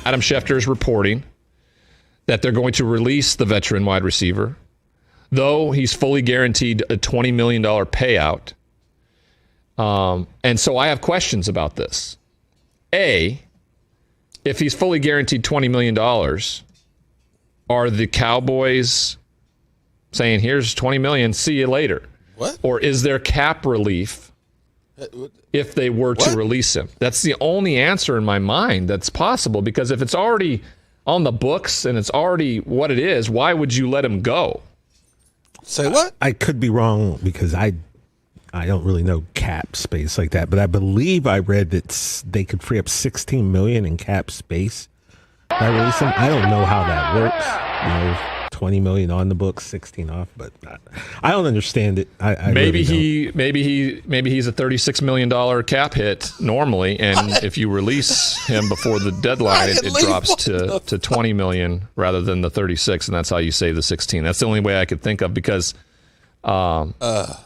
Adam Schefter is reporting that they're going to release the veteran wide receiver, though he's fully guaranteed a $20 million payout. And so I have questions about this. A, if he's fully guaranteed $20 million, are the Cowboys saying, here's $20 million, see you later? What? Or is there cap relief if they were to release him? That's the only answer in my mind that's possible, because if it's already on the books and it's already what it is, why would you let him go? Say what? I could be wrong because I don't really know cap space like that, but I believe I read that they could free up $16 million in cap space by releasing him. I don't know how that works. 20 million on the books, 16 off, but I don't understand it. Maybe really he's a $36 million cap hit normally, and if you release him before the dedeadline, it drops to 20 million rather than the 36, and that's how you save the 16. That's the only way I could think of, because if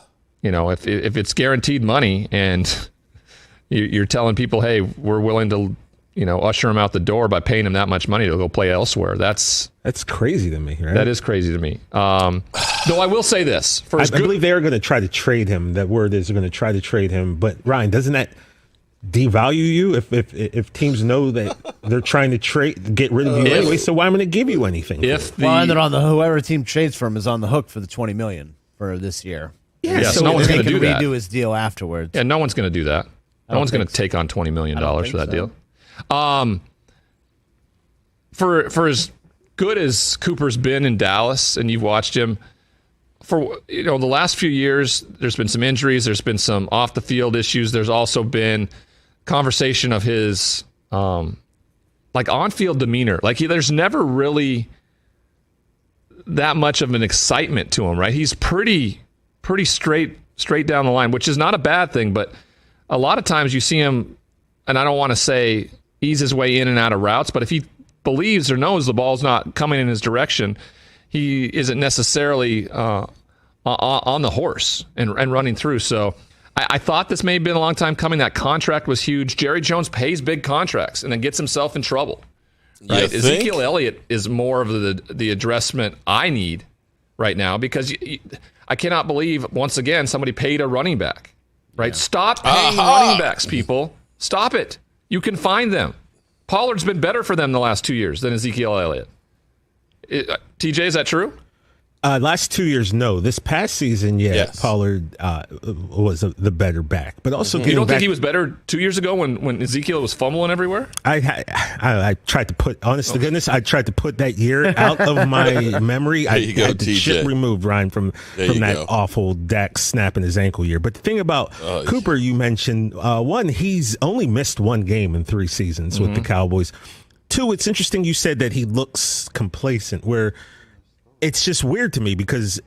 it's guaranteed money and you're telling people, hey, we're willing to usher him out the door by paying him that much money to go play elsewhere. That's crazy to me, right? That is crazy to me. Though I will say this. I believe they are going to try to trade him. That word is they're going to try to trade him. But, Ryan, doesn't that devalue you if teams know that they're trying to get rid of you anyway? So why am I going to give you anything? Whoever team trades for him is on the hook for the $20 million for this year. So no one's going to do that. Redo his deal afterwards. Yeah, no one's going to do that. No one's going to take on $20 million for that deal. For as good as Cooper's been in Dallas, and you've watched him for the last few years, there's been some injuries, there's been some off the field issues, there's also been conversation of his on field demeanor. There's never really that much of an excitement to him, right? He's pretty straight down the line, which is not a bad thing, but a lot of times you see him, and I don't want to say ease his way in and out of routes, but if he believes or knows the ball's not coming in his direction, he isn't necessarily on the horse and running through. So I thought this may have been a long time coming. That contract was huge. Jerry Jones pays big contracts and then gets himself in trouble. Right? Ezekiel Elliott is more of the addressment I need right now, because I cannot believe, once again, somebody paid a running back. Right? Yeah. Stop paying running backs, people. Stop it. You can find them. Pollard's been better for them the last 2 years than Ezekiel Elliott. TJ, is that true? Last 2 years, no. This past season, yes. Pollard was the better back. But also, you don't think he was better 2 years ago when Ezekiel was fumbling everywhere? I tried to put, honest to goodness, I tried to put that year out of my memory. I had the chip removed, Ryan, from that awful Dak snapping his ankle year. But the thing about Cooper, you mentioned, one, he's only missed one game in 3 seasons with the Cowboys. Two, it's interesting you said that he looks complacent, where it's just weird to me, because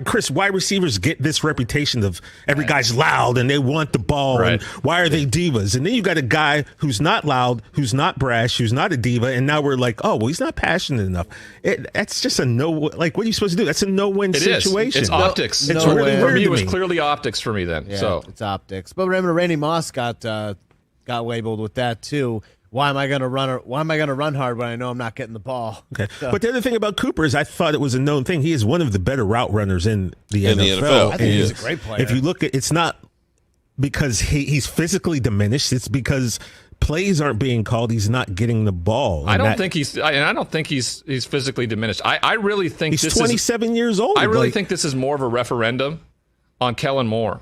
Chris, wide receivers get this reputation of every guy's loud and they want the ball, and why are they divas? And then you got a guy who's not loud, who's not brash, who's not a diva, and now we're like, oh, well, he's not passionate enough. That's just a no. Like, what are you supposed to do? That's a no-win situation. It's optics. It's really weird. For me, it was clearly optics for me then. Yeah, so it's optics. But remember, Randy Moss got labeled with that too. Why am I going to run hard when I know I'm not getting the ball? Okay. So. But the other thing about Cooper is I thought it was a known thing. He is one of the better route runners in the NFL. I think he's a great player. If you look at, it's not because he's physically diminished. It's because plays aren't being called. He's not getting the ball. I don't think he's physically diminished. I really think he's 27 years old. I really think this is more of a referendum on Kellen Moore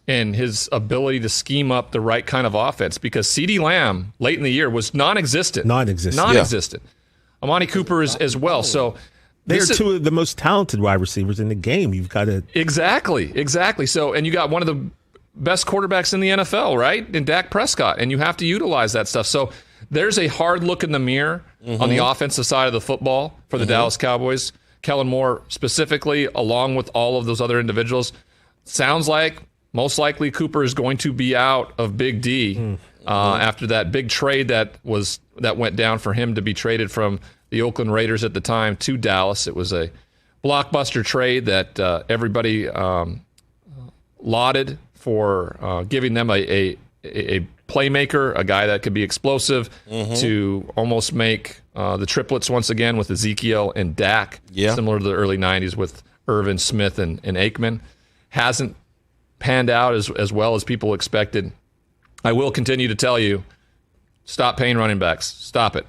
and his ability to scheme up the right kind of offense, because CeeDee Lamb late in the year was non-existent. Non-existent. Amari Cooper is as well. So they're two of the most talented wide receivers in the game. You've got to exactly. So, and you got one of the best quarterbacks in the NFL, right, in Dak Prescott, and you have to utilize that stuff. So there's a hard look in the mirror on the offensive side of the football for the Dallas Cowboys. Kellen Moore specifically, along with all of those other individuals, sounds like most likely Cooper is going to be out of Big D after that big trade that went down for him to be traded from the Oakland Raiders at the time to Dallas. It was a blockbuster trade that everybody lauded for giving them a a playmaker, a guy that could be explosive, to almost make the triplets once again with Ezekiel and Dak, similar to the early 90s with Irvin, Smith, and Aikman. Hasn't panned out as well as people expected. I will continue to tell you, stop paying running backs. Stop it.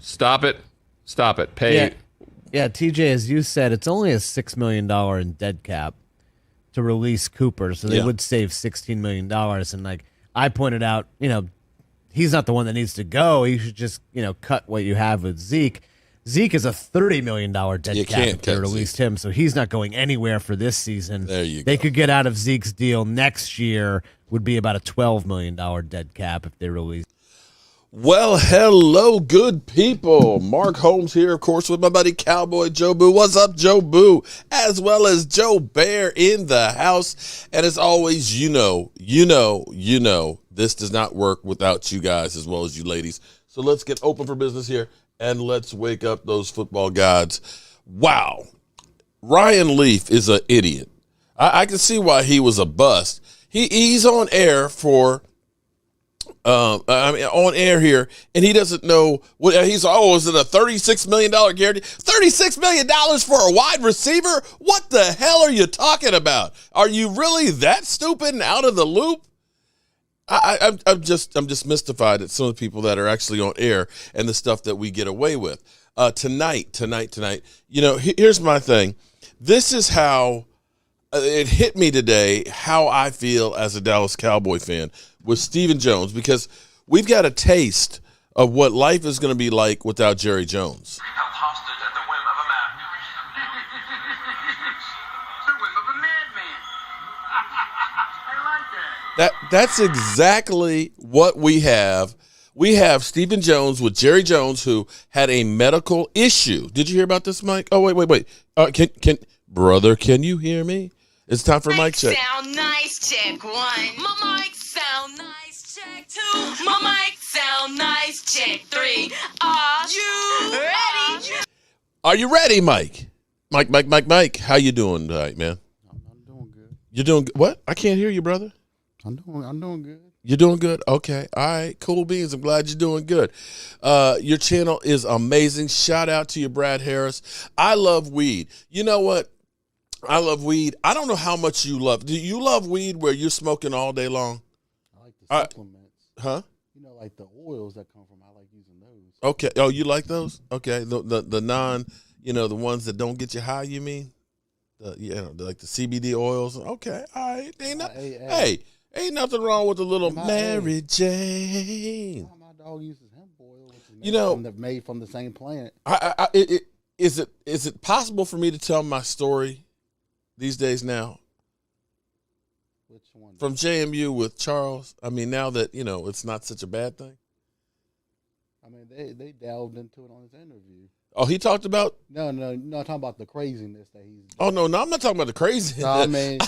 Stop it. Stop it. Pay. Yeah, TJ, as you said, it's only a $6 million in dead cap to release Cooper, so they would save $16 million. And like I pointed out, he's not the one that needs to go. You should just, cut what you have with Zeke. Zeke is a $30 million dead cap if they released him, so he's not going anywhere for this season. There you go. They could get out of Zeke's deal next year, would be about a $12 million dead cap if they release. Well, hello, good people. Mark Holmes here, of course, with my buddy Cowboy Jobu. What's up, Jobu? As well as Joe Bear in the house. And as always, this does not work without you guys as well as you ladies. So let's get open for business here and let's wake up those football gods. Wow. Ryan Leaf is an idiot. I can see why he was a bust. He's on air for... on air here, and he doesn't know what he's. Oh, is it a $36 million guarantee? $36 million for a wide receiver? What the hell are you talking about? Are you really that stupid and out of the loop? I'm just mystified at some of the people that are actually on air and the stuff that we get away with. Tonight. Here's my thing. This is how it hit me today, how I feel as a Dallas Cowboy fan with Stephen Jones, because we've got a taste of what life is going to be like without Jerry Jones. Held hostage at the whim of a madman. The whim of a madman. I like that. That's exactly what we have. We have Stephen Jones with Jerry Jones, who had a medical issue. Did you hear about this, Mike? Oh, wait. Can you hear me? It's time for mic check. Sound nice, check one. My mic sound nice, check two. My mic sound nice, check three. Are you ready? Are you ready, Mike? Mike. How you doing tonight, man? I'm doing good. You're doing what? I can't hear you, brother. I'm doing good. You're doing good? Okay. All right. Cool beans. I'm glad you're doing good. Your channel is amazing. Shout out to you, Brad Harris. I love weed. You know what? I love weed. I don't know how much you love. Do you love weed where you're smoking all day long? I like the supplements. Huh? Like the oils that come from. I like using those. Okay. Oh, you like those? Okay. The non, the ones that don't get you high. You mean? Like the CBD oils. Okay. All right. Ain't nothing wrong with a little Mary Jane. My dog uses hemp oil, which is made from the same plant. Is it possible for me to tell my story these days now? Which one? From JMU with Charles. I mean, now that, it's not such a bad thing. I mean, they delved into it on his interview. Oh, he talked about? No, I'm talking about the craziness that he's doing. Oh, no, I'm not talking about the craziness. No, I mean,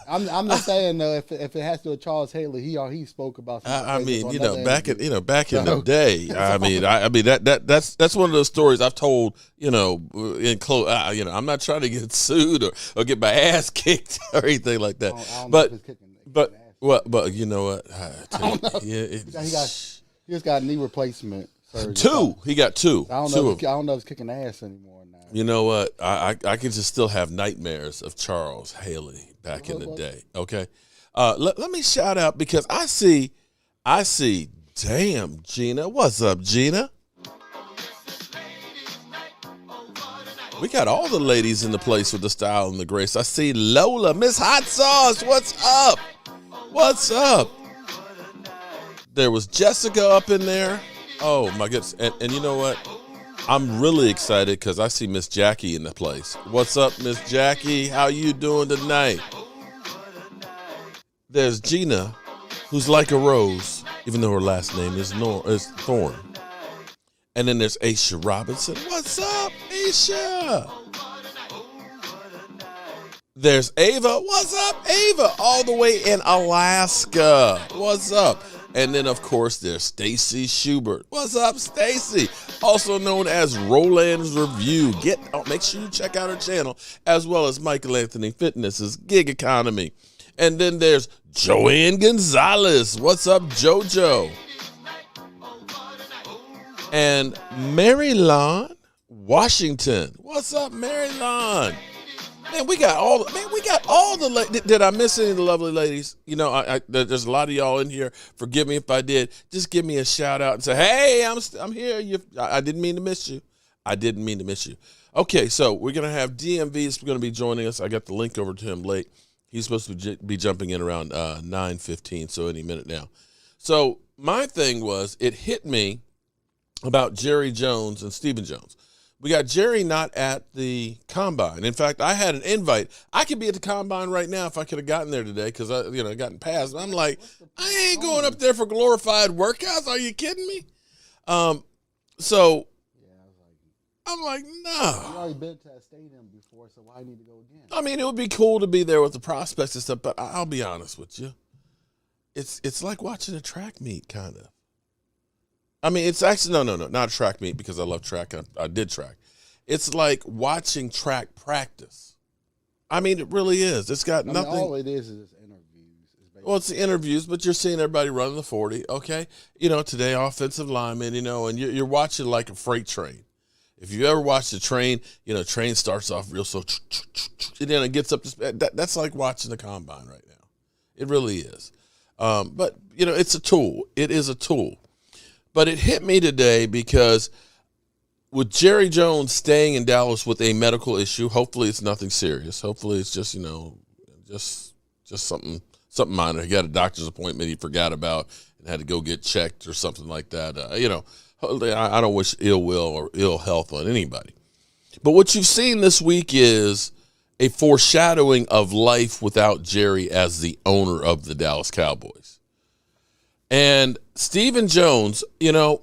I'm just saying, though, if it has to do with Charles Haley, he spoke about something. Back in the day, that's one of those stories I've told, in close, I'm not trying to get sued or get my ass kicked or anything like that. But you know what? He just got knee replacement. Two. He got two. I don't know if he's kicking ass anymore now. You know what? I can just still have nightmares of Charles Haley back in the day. Okay. Let me shout out because I see, damn, Gina. What's up, Gina? We got all the ladies in the place with the style and the grace. I see Lola, Miss Hot Sauce. What's up? What's up? There was Jessica up in there. Oh, my goodness. And you know what? I'm really excited because I see Miss Jackie in the place. What's up, Miss Jackie? How you doing tonight? There's Gina, who's like a rose, even though her last name is Thorne. And then there's Aisha Robinson. What's up, Aisha? There's Ava. What's up, Ava? All the way in Alaska. What's up? And then, of course, there's Stacy Schubert. What's up, Stacy? Also known as Roland's Review. Make sure you check out her channel, as well as Michael Anthony Fitness's Gig Economy. And then there's Joanne Gonzalez. What's up, JoJo? And Mary Lon Washington. What's up, Mary Lon? Man, we got all the did I miss any of the lovely ladies? You know, there's a lot of y'all in here. Forgive me if I did. Just give me a shout out and say, hey, I'm here. I didn't mean to miss you. I didn't mean to miss you. Okay, so we're going to have DMV is going to be joining us. I got the link over to him late. He's supposed to be jumping in around 9:15, so any minute now. So my thing was, it hit me about Jerry Jones and Stephen Jones. We got Jerry not at the combine. In fact, I had an invite. I could be at the combine right now if I could have gotten there today because I, gotten past. I'm like, I ain't going up there for glorified workouts. Are you kidding me? So I'm like, no. You already been to a stadium before, so why need to go again? I mean, it would be cool to be there with the prospects and stuff, but I'll be honest with you. It's like watching a track meet, kind of. I mean, it's actually, no, not a track meet because I love track. I did track. It's like watching track practice. I mean, it really is. It's got nothing. All it is interviews. Well, it's the interviews, but you're seeing everybody running the 40, okay? Today, offensive linemen, and you're watching like a freight train. If you ever watch the train, train starts off real slow, and then it gets up to speed. That's like watching the combine right now. It really is. But, it's a tool. It is a tool. But it hit me today because with Jerry Jones staying in Dallas with a medical issue, hopefully it's nothing serious. Hopefully it's just, just something minor. He got a doctor's appointment he forgot about and had to go get checked or something like that. I don't wish ill will or ill health on anybody. But what you've seen this week is a foreshadowing of life without Jerry as the owner of the Dallas Cowboys. And Stephen Jones, I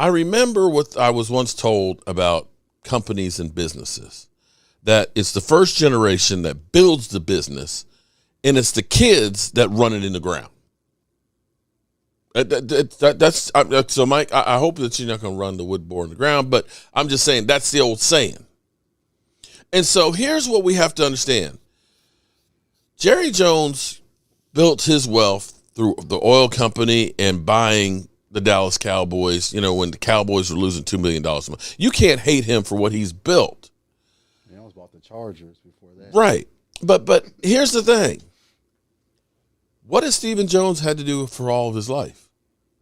remember what I was once told about companies and businesses, that it's the first generation that builds the business, and it's the kids that run it in the ground. So, Mike, I hope that you're not going to run the wood board in the ground, but I'm just saying that's the old saying. And so here's what we have to understand. Jerry Jones built his wealth through the oil company and buying the Dallas Cowboys, when the Cowboys were losing $2 million a month. You can't hate him for what he's built. I was about the Chargers before that. Right. But here's the thing. What has Stephen Jones had to do for all of his life?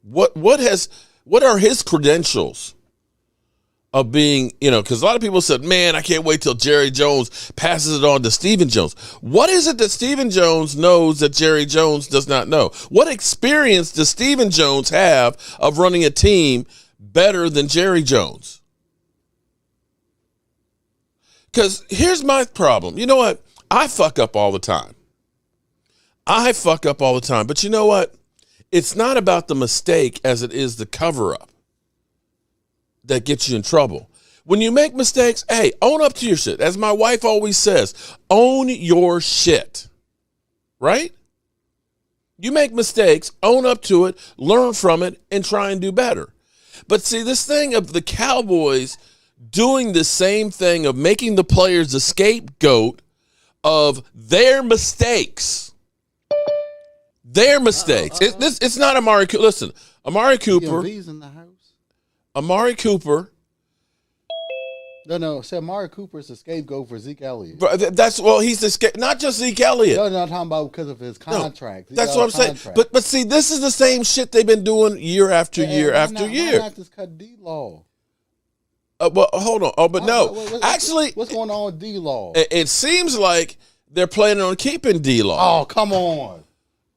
What are his credentials of being, because a lot of people said, man, I can't wait till Jerry Jones passes it on to Stephen Jones. What is it that Stephen Jones knows that Jerry Jones does not know? What experience does Stephen Jones have of running a team better than Jerry Jones? Because here's my problem. You know what? I fuck up all the time. But you know what? It's not about the mistake as it is the cover-up that gets you in trouble. When you make mistakes, hey, own up to your shit. As my wife always says, own your shit. Right? You make mistakes, own up to it, learn from it, and try and do better. But see, this thing of the Cowboys doing the same thing of making the players the scapegoat of their mistakes. Their mistakes. It's not Amari Cooper. Listen, Amari Cooper. In the house. Amari Cooper. No. So Amari Cooper is the scapegoat for Zeke Elliott. He's the not just Zeke Elliott. No, I'm talking about because of his contract. No, that's what I'm saying. But see, this is the same shit they've been doing year after year after year. Why not just cut D-Law? Well, hold on. Oh, but no. Actually, what's going on with D-Law? It seems like they're planning on keeping D-Law. Oh, come on.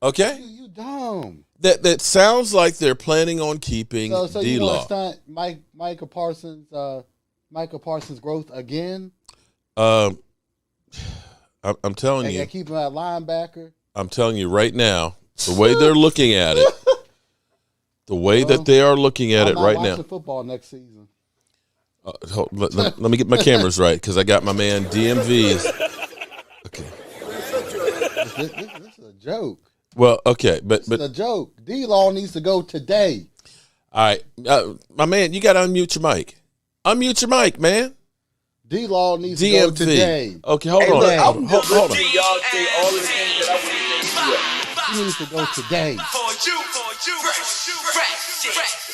Okay. You dumb. That sounds like they're planning on keeping so D-Law. You want to stunt Micah Parsons' growth again? I'm telling you. Keep him at linebacker. I'm telling you right now, the way they're looking at it, that they are looking at it right now. I'm watching football next season. Let me get my cameras right because I got my man DMV. Okay. This is a joke. Well, okay, but it's a joke. D-Law needs to go today. All right, my man, you got to unmute your mic. Unmute your mic, man. D-Law needs to go today. Okay, hold on. Look, hold I'm on. just listening to y'all say all of the things that I would have said. He needs to go today.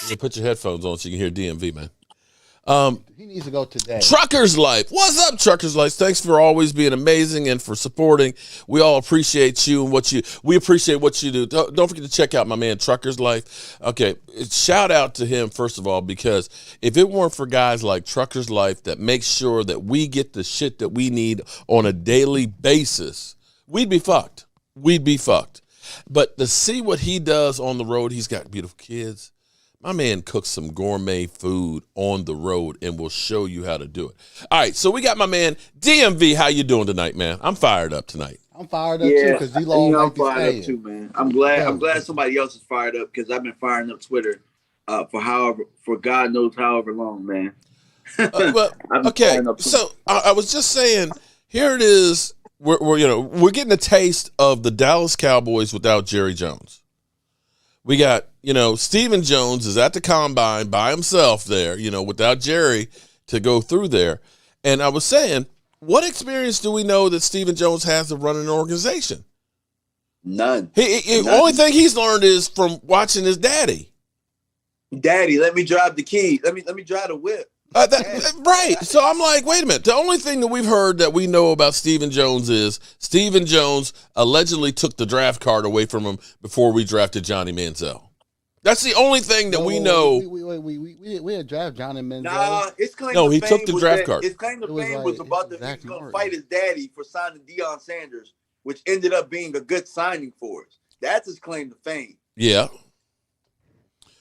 You put your headphones on so you can hear DMV, man. He needs to go today. Truckers Life. What's up, Truckers Life? Thanks for always being amazing and for supporting. We all appreciate you and we appreciate what you do. Don't forget to check out my man Truckers Life. Okay, shout out to him first of all, because if it weren't for guys like Truckers Life that make sure that we get the shit that we need on a daily basis, we'd be fucked. We'd be fucked. But to see what he does on the road, he's got beautiful kids. My man cooks some gourmet food on the road and will show you how to do it. All right, so we got my man DMV. How you doing tonight, man? I'm fired up tonight. I'm fired up too because D-Law I'm fired up too, man. I'm glad somebody else is fired up because I've been firing up Twitter for God knows however long, man. Okay. So I was just saying, here it is. We're getting a taste of the Dallas Cowboys without Jerry Jones. We got, Stephen Jones is at the combine by himself there, without Jerry to go through there. And I was saying, what experience do we know that Stephen Jones has of running an organization? None. The only thing he's learned is from watching his daddy. Daddy, let me drive the key. Let me drive the whip. Right. So I'm like, wait a minute. The only thing that we've heard that we know about Stephen Jones is Stephen Jones allegedly took the draft card away from him before we drafted Johnny Manziel. That's the only thing that we know. We had draft Johnny Manziel. Nah, his claim no, to he fame took the draft card. His claim to fame was about he was going to fight his daddy for signing Deion Sanders, which ended up being a good signing for us. That's his claim to fame. Yeah.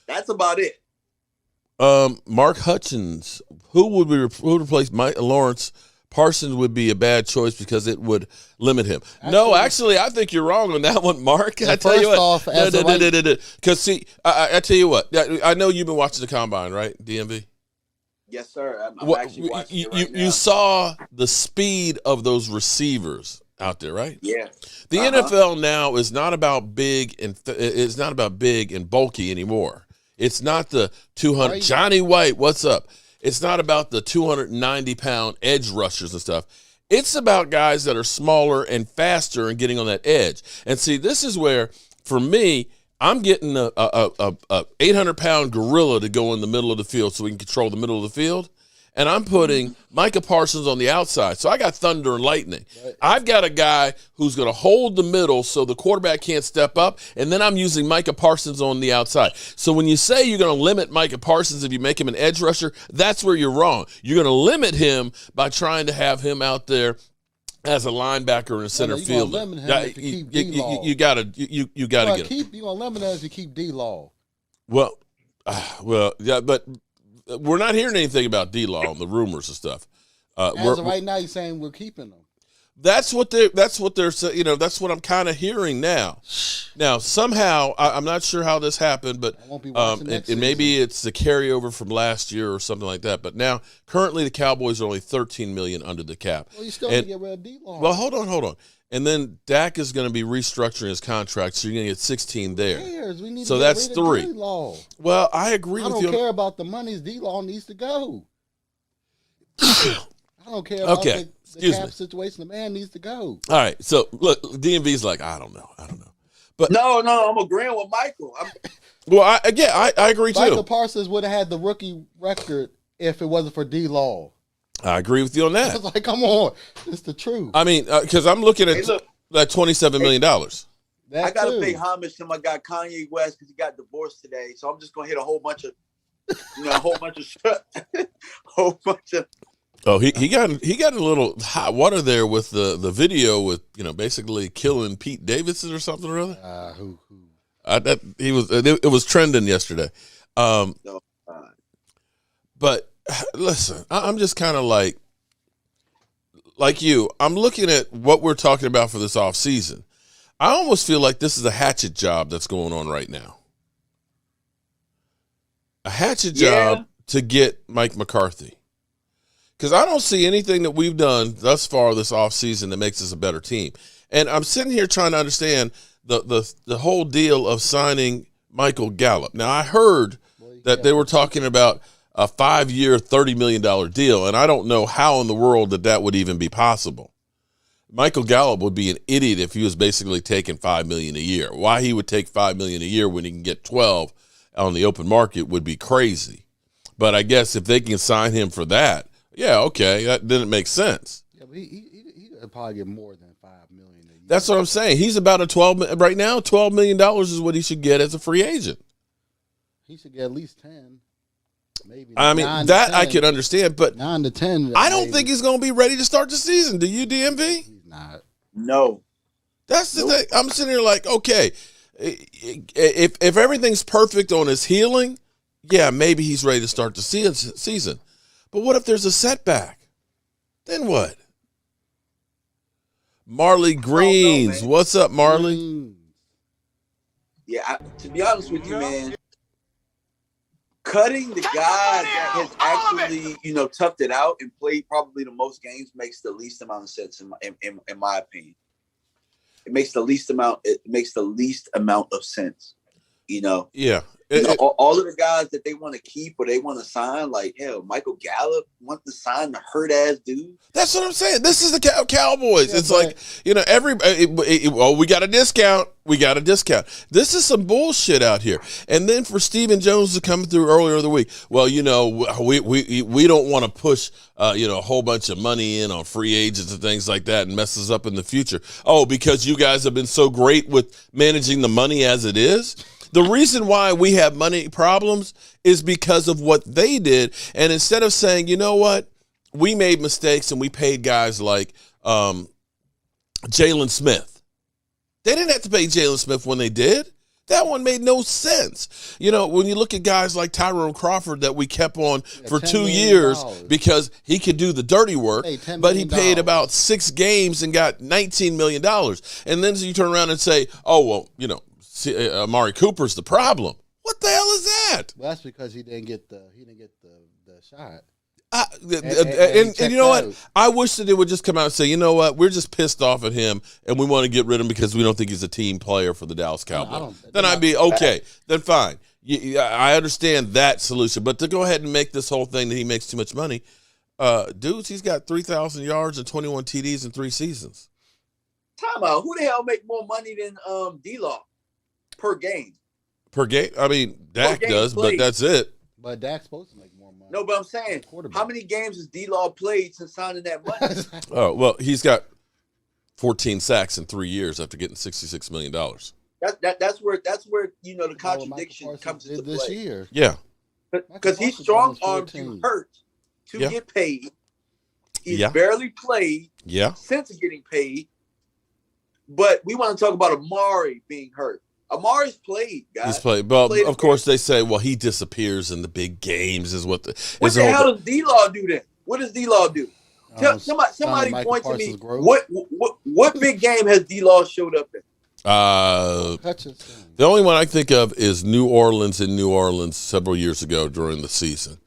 That's about it. Mark Hutchins, who would replace Mike Lawrence? Parsons would be a bad choice because it would limit him. Actually, I think you're wrong on that one, Mark. I tell you what. Because see, I tell you what. I know you've been watching the combine, right, DMV? Yes, sir. I'm actually watching it right now. You saw the speed of those receivers out there, right? Yeah. The NFL now is not about big and bulky anymore. It's not the 200 Johnny White. What's up? It's not about the 290-pound edge rushers and stuff. It's about guys that are smaller and faster and getting on that edge. And see, this is where, for me, I'm getting a 800-pound gorilla to go in the middle of the field so we can control the middle of the field. And I'm putting Micah Parsons on the outside. So I got thunder and lightning. Right. I've got a guy who's going to hold the middle so the quarterback can't step up, and then I'm using Micah Parsons on the outside. So when you say you're going to limit Micah Parsons if you make him an edge rusher, that's where you're wrong. You're going to limit him by trying to have him out there as a linebacker and a center fielder. You got to get him. You're going to limit him if you keep D-Law. Well, yeah, but we're not hearing anything about D-Law and the rumors and stuff. As of right now, you're saying we're keeping them. That's what they're saying. That's what I'm kind of hearing now. Now, somehow, I'm not sure how this happened, but maybe it's the carryover from last year or something like that. But now, currently, the Cowboys are only $13 million under the cap. Well, you still need to get rid of D-Law. Well, hold on. And then Dak is going to be restructuring his contract, so you're going to get 16 there. So that's 3. D-Law. Well, I agree with you. I don't care about the money. D-Law needs to go. I don't care about the cap situation. The man needs to go. All right. So, look, DMV's like, I don't know. But No, I'm agreeing with Michael. I agree too. Michael Parsons would have had the rookie record if it wasn't for D-Law. I agree with you on that. I was like, come on. It's the truth. I mean, because I'm looking at that $27 million. I got to pay homage to my guy Kanye West because he got divorced today. So I'm just going to hit a whole bunch of Oh, he got a little hot water there with the video with basically killing Pete Davidson or something or other. Who? It was trending yesterday. But listen, I'm just kind of like you. I'm looking at what we're talking about for this off season. I almost feel like this is a hatchet job that's going on right now. A hatchet job to get Mike McCarthy. Because I don't see anything that we've done thus far this offseason that makes us a better team. And I'm sitting here trying to understand the whole deal of signing Michael Gallup. Now, I heard that they were talking about a 5-year, $30 million deal. And I don't know how in the world that would even be possible. Michael Gallup would be an idiot if he was basically taking $5 million a year. Why he would take $5 million a year when he can get 12 on the open market would be crazy. But I guess if they can sign him for that, yeah, okay, that didn't make sense. Yeah, but he could probably get more than $5 million a year. That's what I'm saying. He's about right now. $12 million is what he should get as a free agent. He should get at least 10. Maybe. I mean, that 10, I can understand, but 9 to 10. I don't think he's going to be ready to start the season. Do you, DMV? He's not. No. That's the thing. I'm sitting here like, okay, if everything's perfect on his healing, yeah, maybe he's ready to start the season. But what if there's a setback? Then what? Marley Greens. What's up, Marley? Yeah, to be honest with you, man, cutting the guy that has actually, toughed it out and played probably the most games makes the least amount of sense in my opinion. It makes the least amount. It makes the least amount of sense. Yeah. All of the guys that they want to keep or they want to sign, like hell, Michael Gallup wants to sign the hurt ass dude. That's what I'm saying. This is the Cowboys. Yeah, it's like we got a discount. We got a discount. This is some bullshit out here. And then for Stephen Jones to come through earlier in the week, well, we don't want to push a whole bunch of money in on free agents and things like that and mess us up in the future. Oh, because you guys have been so great with managing the money as it is. The reason why we have money problems is because of what they did. And instead of saying, you know what, we made mistakes and we paid guys like Jalen Smith. They didn't have to pay Jalen Smith when they did. That one made no sense. When you look at guys like Tyrone Crawford that we kept on for 2 years because he could do the dirty work, but he paid about 6 games and got $19 million. And then you turn around and say, oh, well, Amari Cooper's the problem. What the hell is that? Well, that's because he didn't get the shot. And you know what? I wish that they would just come out and say, you know what? We're just pissed off at him, and we want to get rid of him because we don't think he's a team player for the Dallas Cowboys. Then I'd be okay. Then fine. I understand that solution. But to go ahead and make this whole thing that he makes too much money, dudes, he's got 3,000 yards and 21 TDs in 3 seasons. Time out. Who the hell make more money than D-Law? Per game. Per game? I mean, Dak does, played. But that's it. But Dak's supposed to make more money. No, but I'm saying, how many games has D-Law played since signing that money? Oh, well, he's got 14 sacks in 3 years after getting $66 million. That's where the contradiction comes into play. This year. Yeah. Because he's strong-armed to hurt to get paid. He's barely played since getting paid. But we want to talk about Amari being hurt. Amari's played, guys. He's played. But of course, they say, well, he disappears in the big games. What the hell does D-Law do then? What does D-Law do? Somebody point to me. What big game has D-Law showed up in? The only one I think of is New Orleans several years ago during the season.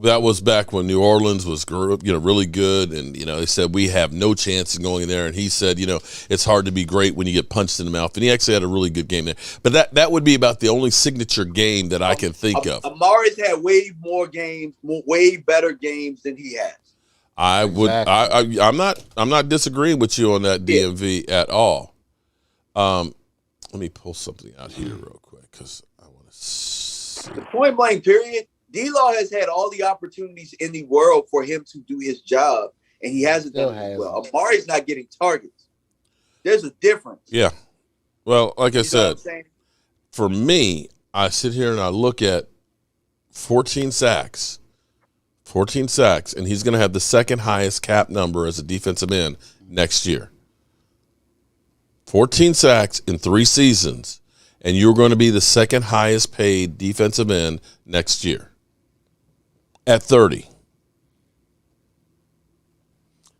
That was back when New Orleans was really good, and they said we have no chance in going there, and he said it's hard to be great when you get punched in the mouth, and he actually had a really good game there. But that would be about the only signature game that I can think of. Amari's had way more games, way better games than he has. I'm not disagreeing with you on that, DMV, at all. Let me pull something out here real quick because I want to see. The point blank period. D-Law has had all the opportunities in the world for him to do his job, and he hasn't done it well. Amari's not getting targets. There's a difference. Yeah. Well, like I said, for me, I sit here and I look at 14 sacks, and he's going to have the second highest cap number as a defensive end next year. 14 sacks in 3 seasons, and you're going to be the second highest paid defensive end next year at 30.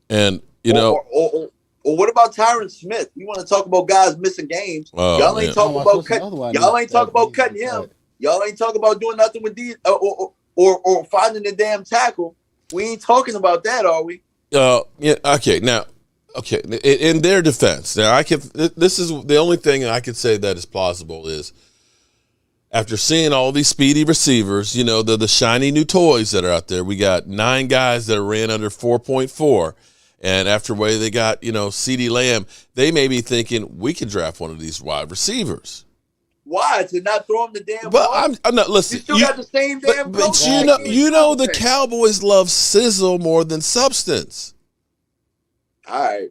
And, or what about Tyron Smith? You want to talk about guys missing games. Y'all ain't talking about cutting him. Y'all ain't talking about doing nothing with these or finding the damn tackle. We ain't talking about that, are we? Okay. Now, in their defense, now this is the only thing I can say that is plausible is after seeing all these speedy receivers, the shiny new toys that are out there. We got 9 guys that ran under 4.4. And after way they got, CeeDee Lamb, they may be thinking we can draft one of these wide receivers. Why? To not throw him the damn ball? I'm not. Listen, you still got the same damn but the Cowboys love sizzle more than substance. All right.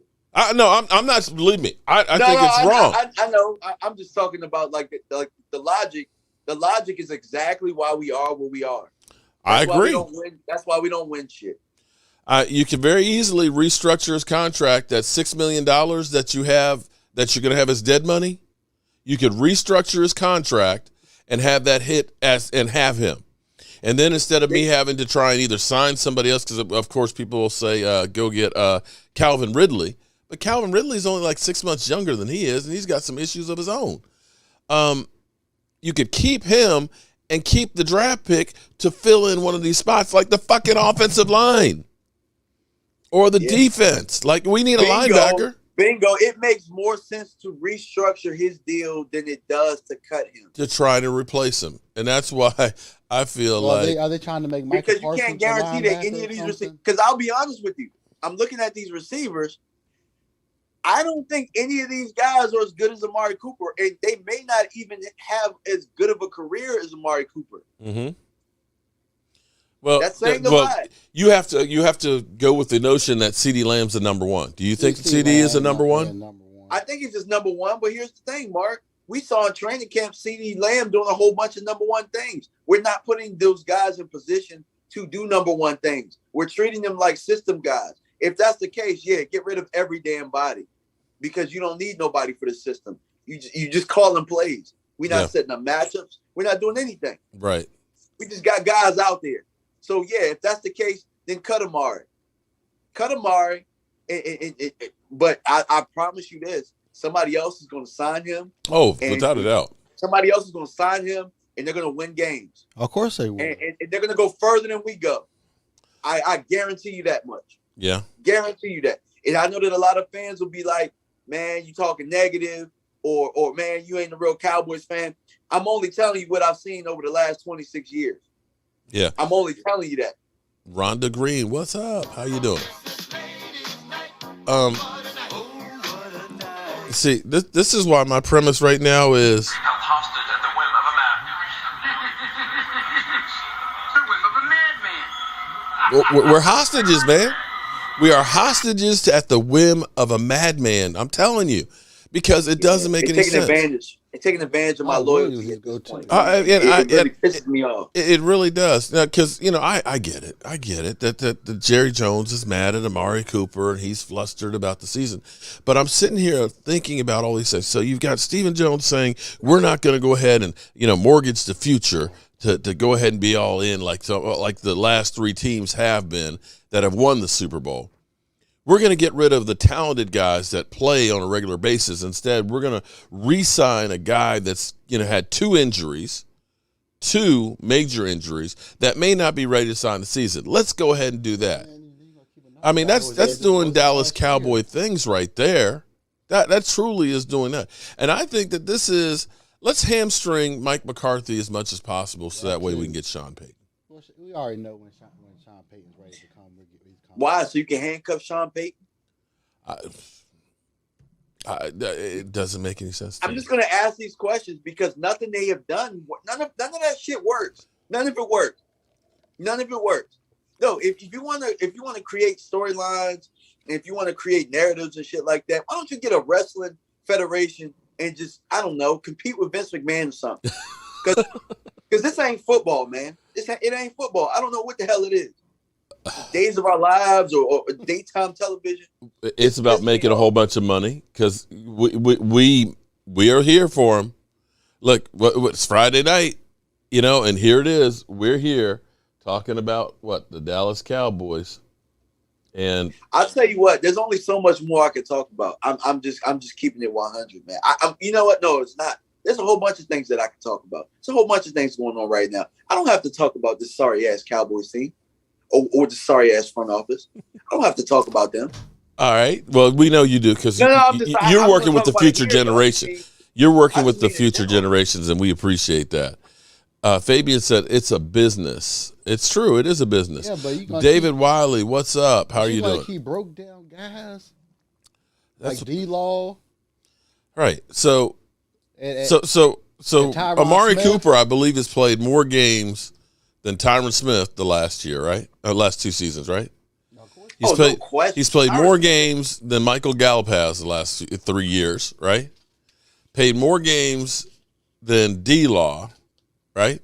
No, I'm not. Believe me, I think it's wrong. I know. I'm just talking about like the logic. The logic is exactly why we are where we are. I agree. That's why we don't win shit. You can very easily restructure his contract. That $6 million that you have that you're going to have as dead money. You could restructure his contract and have that hit and have him. And then instead of me having to try and either sign somebody else, because of course people will say, go get Calvin Ridley. But Calvin Ridley is only like 6 months younger than he is, and he's got some issues of his own. You could keep him and keep the draft pick to fill in one of these spots, like the fucking offensive line or the defense. Like, we need a linebacker. Bingo. It makes more sense to restructure his deal than it does to cut him. To try to replace him. And that's why I feel are they trying to make Michael because you can't guarantee that any of these receivers. Because I'll be honest with you, I'm looking at these receivers. I don't think any of these guys are as good as Amari Cooper, and they may not even have as good of a career as Amari Cooper. Mm-hmm. Well, that's saying a lot. You have to go with the notion that CeeDee Lamb's the number one. Do you think CeeDee is the number one? I think he's just number one, but here's the thing, Mark. We saw in training camp CeeDee Lamb doing a whole bunch of number one things. We're not putting those guys in position to do number one things. We're treating them like system guys. If that's the case, get rid of every damn body because you don't need nobody for the system. You just calling plays. We're not setting up matchups. We're not doing anything. Right. We just got guys out there. So, if that's the case, then cut Amari. Cut Amari. But I promise you this. Somebody else is going to sign him. Oh, without a doubt. Somebody else is going to sign him, and they're going to win games. Of course they will. And they're going to go further than we go. I guarantee you that much. Yeah. Guarantee you that. And I know that a lot of fans will be like, man, you talking negative, or man, you ain't a real Cowboys fan. I'm only telling you what I've seen over the last 26 years. Yeah. I'm only telling you that. Rhonda Green, what's up? How you doing? See, this is why my premise right now is hostage at the whim of a madman. we're hostages, man. We are hostages at the whim of a madman. I'm telling you, because it doesn't make any sense. They're taking advantage of my loyalty. It really pisses me off. It really does. Because, I get it. I get it that Jerry Jones is mad at Amari Cooper and he's flustered about the season. But I'm sitting here thinking about all these things. So you've got Stephen Jones saying, we're not going to go ahead and, mortgage the future to go ahead and be all in like the last 3 teams have been that have won the Super Bowl. We're going to get rid of the talented guys that play on a regular basis. Instead, we're going to re-sign a guy that's had 2 injuries, 2 major injuries that may not be ready to sign the season. Let's go ahead and do that. I mean, that's doing Dallas Cowboy things right there. That truly is doing that. And I think that this is, let's hamstring Mike McCarthy as much as possible so that way we can get Sean Payton. Well, we already know when Sean Payton's ready to come. Why? So you can handcuff Sean Payton? It doesn't make any sense. I'm just going to ask these questions because nothing they have done, none of that shit works. None of it works. None of it works. No, if you want to create storylines, and if you want to create narratives and shit like that, why don't you get a wrestling federation and just, I don't know, compete with Vince McMahon or something? Because this ain't football, man. It ain't football. I don't know what the hell it is. Days of Our Lives or daytime television. It's about making a whole bunch of money because we are here for them. Look, it's Friday night, and here it is. We're here talking about the Dallas Cowboys. And I'll tell you what, there's only so much more I can talk about. I'm just keeping it 100, man. You know what? No, it's not. There's a whole bunch of things that I can talk about. There's a whole bunch of things going on right now. I don't have to talk about this sorry ass Cowboys team. Or the sorry-ass front office. I don't have to talk about them. All right. Well, we know you do because you're working with the future generation. You're working with the future generations, and we appreciate that. Fabian said it's a business. It's true. It is a business. Yeah, but David Wiley, what's up? How are you doing? He broke down guys like D-Law. Right. So Amari Cooper, I believe, has played more games than Tyron Smith the last year, right? Last 2 seasons, right? He's played more games than Michael Gallup has the last 3 years, right? Played more games than D-Law, right?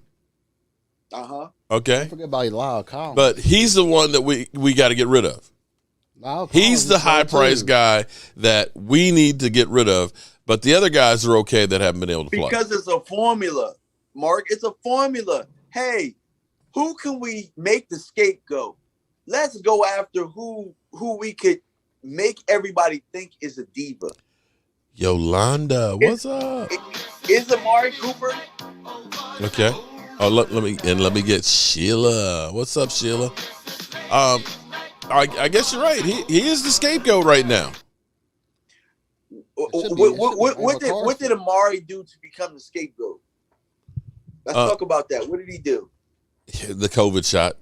Okay. Don't forget about Lyle Collins. But he's the one that we got to get rid of. He's the high-priced guy that we need to get rid of. But the other guys are okay that haven't been able to play. Because it's a formula, Mark. It's a formula. Hey, who can we make the scapegoat? Let's go after who we could make everybody think is a diva. Yolanda, what's up? Is Amari Cooper? Okay. Oh, let me get Sheila. What's up, Sheila? I guess you're right. He is the scapegoat right now. What did Amari do to become the scapegoat? Let's talk about that. What did he do? The COVID shot.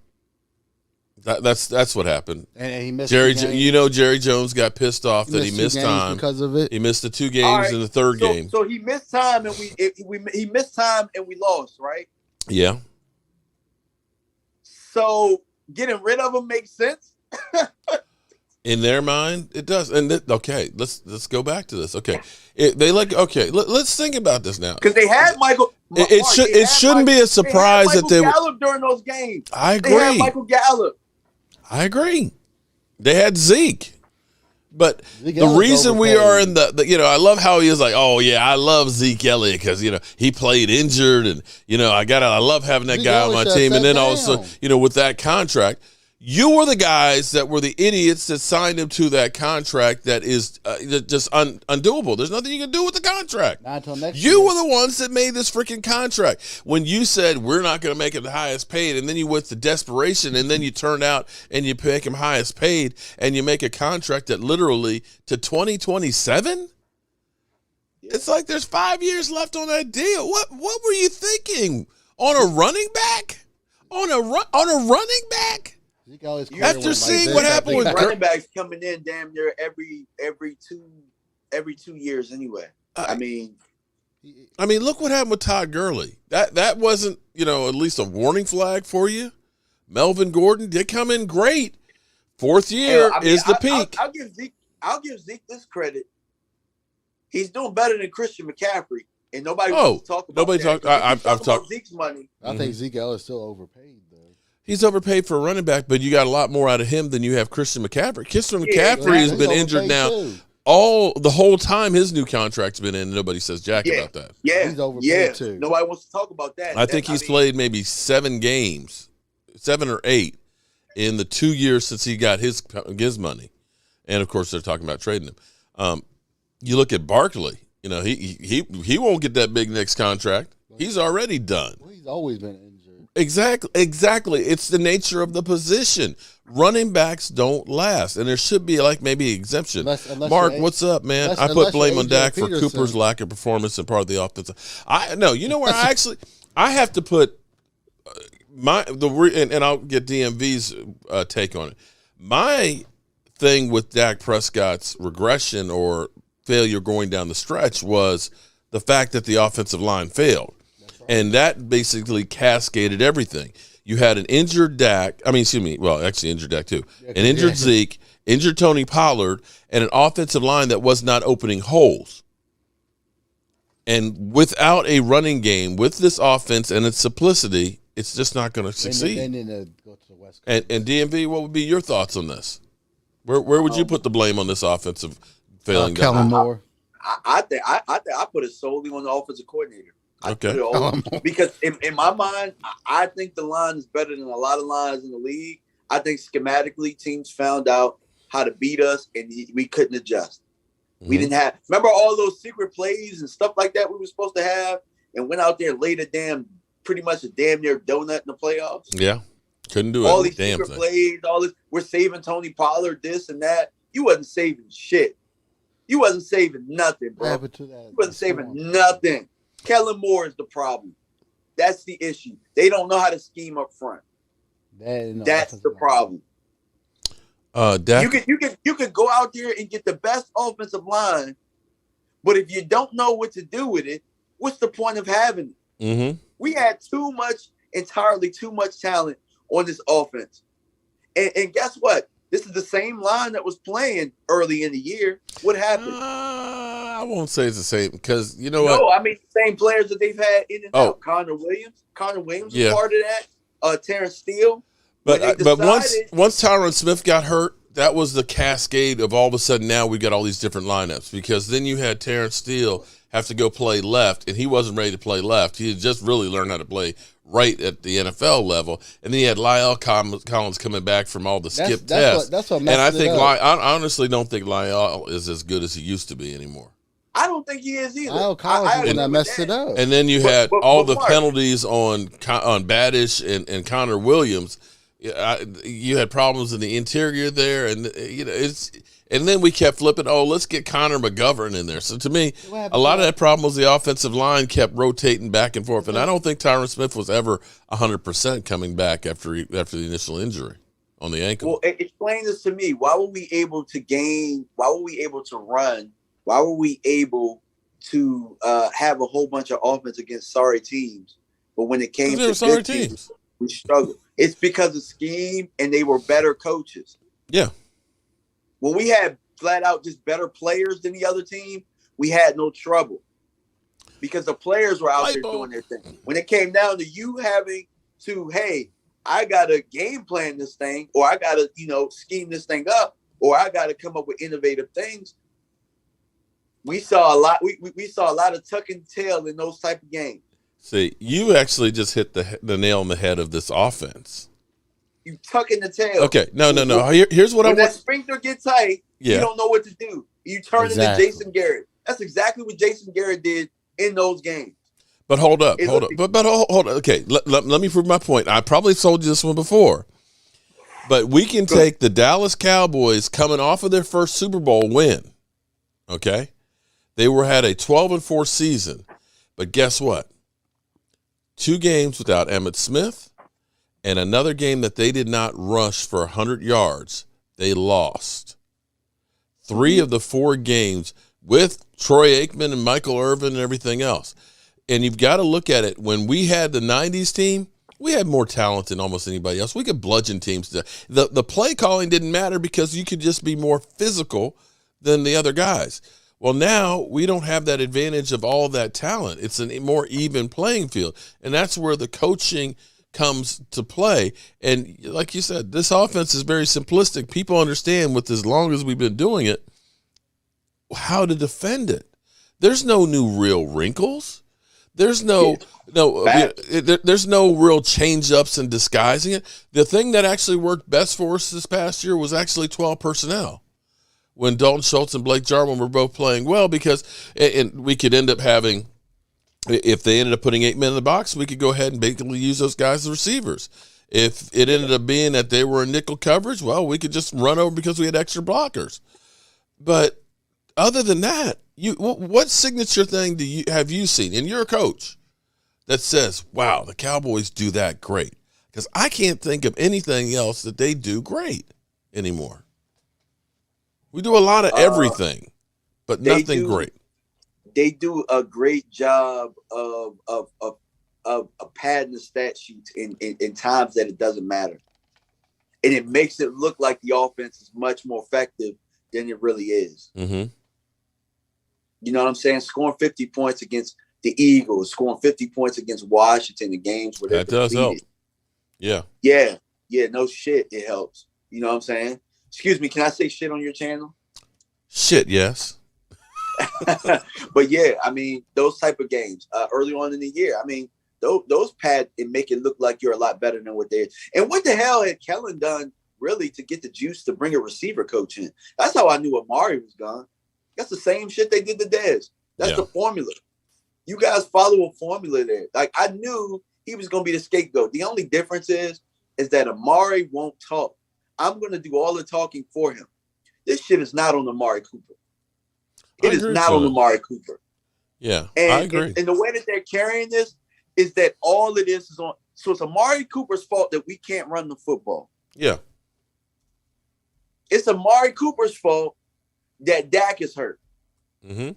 That's what happened. And he missed Jerry Jones got pissed off that he missed time because of it. He missed the 2 games in the third game. So he missed time and he missed time and we lost, right? Yeah. So getting rid of him makes sense. In their mind, it does. And okay, let's go back to this. Okay, let's think about this now. Because they had Michael. It shouldn't be a surprise that they Michael Gallup during those games. I agree. They had Michael Gallup. I agree. They had Zeke. But the reason we are in the I love how he is like, oh yeah, I love Zeke Elliott because he played injured and I love having that guy on my team. And then also with that contract, you were the guys that were the idiots that signed him to that contract that is just undoable. There's nothing you can do with the contract. Not until next year. You were the ones that made this freaking contract. When you said we're not going to make him the highest paid, and then you went to desperation, and then you turn out and you make him highest paid, and you make a contract that literally to 2027? It's like there's 5 years left on that deal. What were you thinking? On a running back? On a running back? After seeing what happened with running backs coming in damn near every 2 years anyway. I mean, look what happened with Todd Gurley. That wasn't at least a warning flag for you. Melvin Gordon did come in great. 4th year is the peak. I'll give Zeke this credit. He's doing better than Christian McCaffrey, and nobody wants to talk about that. I've talked about Zeke's money. I think Zeke Elliott is still overpaid. He's overpaid for a running back, but you got a lot more out of him than you have Christian McCaffrey. Christian McCaffrey has been injured now the whole time his new contract's been in. Nobody says jack about that. Yeah, he's overpaid too. Nobody wants to talk about that. I think he's played maybe 7 games, 7 or 8, in the 2 years since he got his money, and of course they're talking about trading him. You look at Barkley. He won't get that big next contract. He's already done. Well, he's always been injured. Exactly. It's the nature of the position. Running backs don't last, and there should be maybe an exemption. Mark, what's up, man? I put blame on Dak for Cooper's lack of performance and part of the offensive. Where I have to put and I'll get DMV's take on it. My thing with Dak Prescott's regression or failure going down the stretch was the fact that the offensive line failed. And that basically cascaded everything. You had an injured Dak. Injured Dak too. An injured Zeke, injured Tony Pollard, and an offensive line that was not opening holes. And without a running game, with this offense and its simplicity, it's just not going to succeed. And go to the West Coast. And DMV, what would be your thoughts on this? Where would you put the blame on this offensive failing? Kellen Moore. I think I put it solely on the offensive coordinator. Okay. Because in my mind, I think the line is better than a lot of lines in the league. I think schematically, teams found out how to beat us, and we couldn't adjust. Mm-hmm. We didn't have. Remember all those secret plays and stuff like that we were supposed to have, and went out there and laid pretty much a damn near donut in the playoffs. Yeah, couldn't do it. All these secret plays, all this. We're saving Tony Pollard, this and that. You wasn't saving shit. You wasn't saving nothing, bro. You wasn't saving nothing. Kellen Moore is the problem. That's the issue. They don't know how to scheme up front. That's the problem. You could go out there and get the best offensive line, but if you don't know what to do with it, what's the point of having it? Mm-hmm. We had entirely too much talent on this offense. And guess what? This is the same line that was playing early in the year. What happened? I won't say it's the same because you know what? No, I mean the same players that they've had in and out. Connor Williams was part of that. Terrence Steele. But once Tyron Smith got hurt, that was the cascade of all of a sudden now we've got all these different lineups because then you had Terrence Steele have to go play left, and he wasn't ready to play left. He had just really learned how to play right at the NFL level. And then you had Lyle Collins coming back from all the skip tests. That's what and I think I honestly don't think Lyle is as good as he used to be anymore. I don't think he is either. Lyle Collins messed it up. And then you had all the penalties on Badish and Connor Williams. You had problems in the interior there, and and then we kept flipping. Oh, let's get Connor McGovern in there. So to me, a lot of that problem was the offensive line kept rotating back and forth, and I don't think Tyron Smith was ever 100% coming back after the initial injury on the ankle. Well, explain this to me. Why were we able to gain? Why were we able to run? Why were we able to have a whole bunch of offense against sorry teams? But when it came to sorry good teams, we struggled. It's because of scheme, and they were better coaches. Yeah. When we had flat out just better players than the other team, we had no trouble because the players were out there doing their thing. When it came down to you having to, hey, I got to game plan this thing, or I got to, scheme this thing up, or I got to come up with innovative things. We saw a lot. We saw a lot of tuck and tail in those type of games. See, you actually just hit the nail on the head of this offense. You tuck in the tail. Okay, no. Here's what I want. When that sprinkler gets tight, you don't know what to do. You turn into Jason Garrett. That's exactly what Jason Garrett did in those games. But hold up. But hold up. Okay, let me prove my point. I probably told you this one before. But we can take the Dallas Cowboys coming off of their first Super Bowl win. Okay? They had a 12-4 season. But guess what? 2 games without Emmitt Smith and another game that they did not rush for 100 yards. They lost. 3 of the 4 games with Troy Aikman and Michael Irvin and everything else. And you've got to look at it. When we had the 90s team, we had more talent than almost anybody else. We could bludgeon teams. The play calling didn't matter because you could just be more physical than the other guys. Well, now we don't have that advantage of all of that talent. It's a more even playing field, and that's where the coaching comes to play. And like you said, this offense is very simplistic. People understand with as long as we've been doing it, how to defend it. There's no new real wrinkles. There's there's no real change-ups and disguising it. The thing that actually worked best for us this past year was actually 12 personnel. When Dalton Schultz and Blake Jarwin were both playing well, because and we could end up having, if they ended up putting 8 men in the box, we could go ahead and basically use those guys as receivers. If it ended up being that they were in nickel coverage, well, we could just run over because we had extra blockers. But other than that, what signature thing have you seen? And you're a coach that says, wow, the Cowboys do that great. Because I can't think of anything else that they do great anymore. We do a lot of everything, but nothing great. They do a great job of padding the stat sheets in times that it doesn't matter. And it makes it look like the offense is much more effective than it really is. Mm-hmm. You know what I'm saying? Scoring 50 points against the Eagles, scoring 50 points against Washington in games where that does help. Yeah. Yeah, no shit, it helps. You know what I'm saying? Excuse me, can I say shit on your channel? Shit, yes. But yeah, I mean, those type of games early on in the year, I mean, those pad and make it look like you're a lot better than what they are. And what the hell had Kellen done really to get the juice to bring a receiver coach in? That's how I knew Amari was gone. That's the same shit they did to Dez. That's the formula. You guys follow a formula there. Like, I knew he was going to be the scapegoat. The only difference is that Amari won't talk. I'm going to do all the talking for him. This shit is not on Amari Cooper. It is not on Amari Cooper. Yeah, and, I agree. And the way that they're carrying this, is that all it is on. So it's Amari Cooper's fault that we can't run the football. Yeah. It's Amari Cooper's fault that Dak is hurt. Mm-hmm.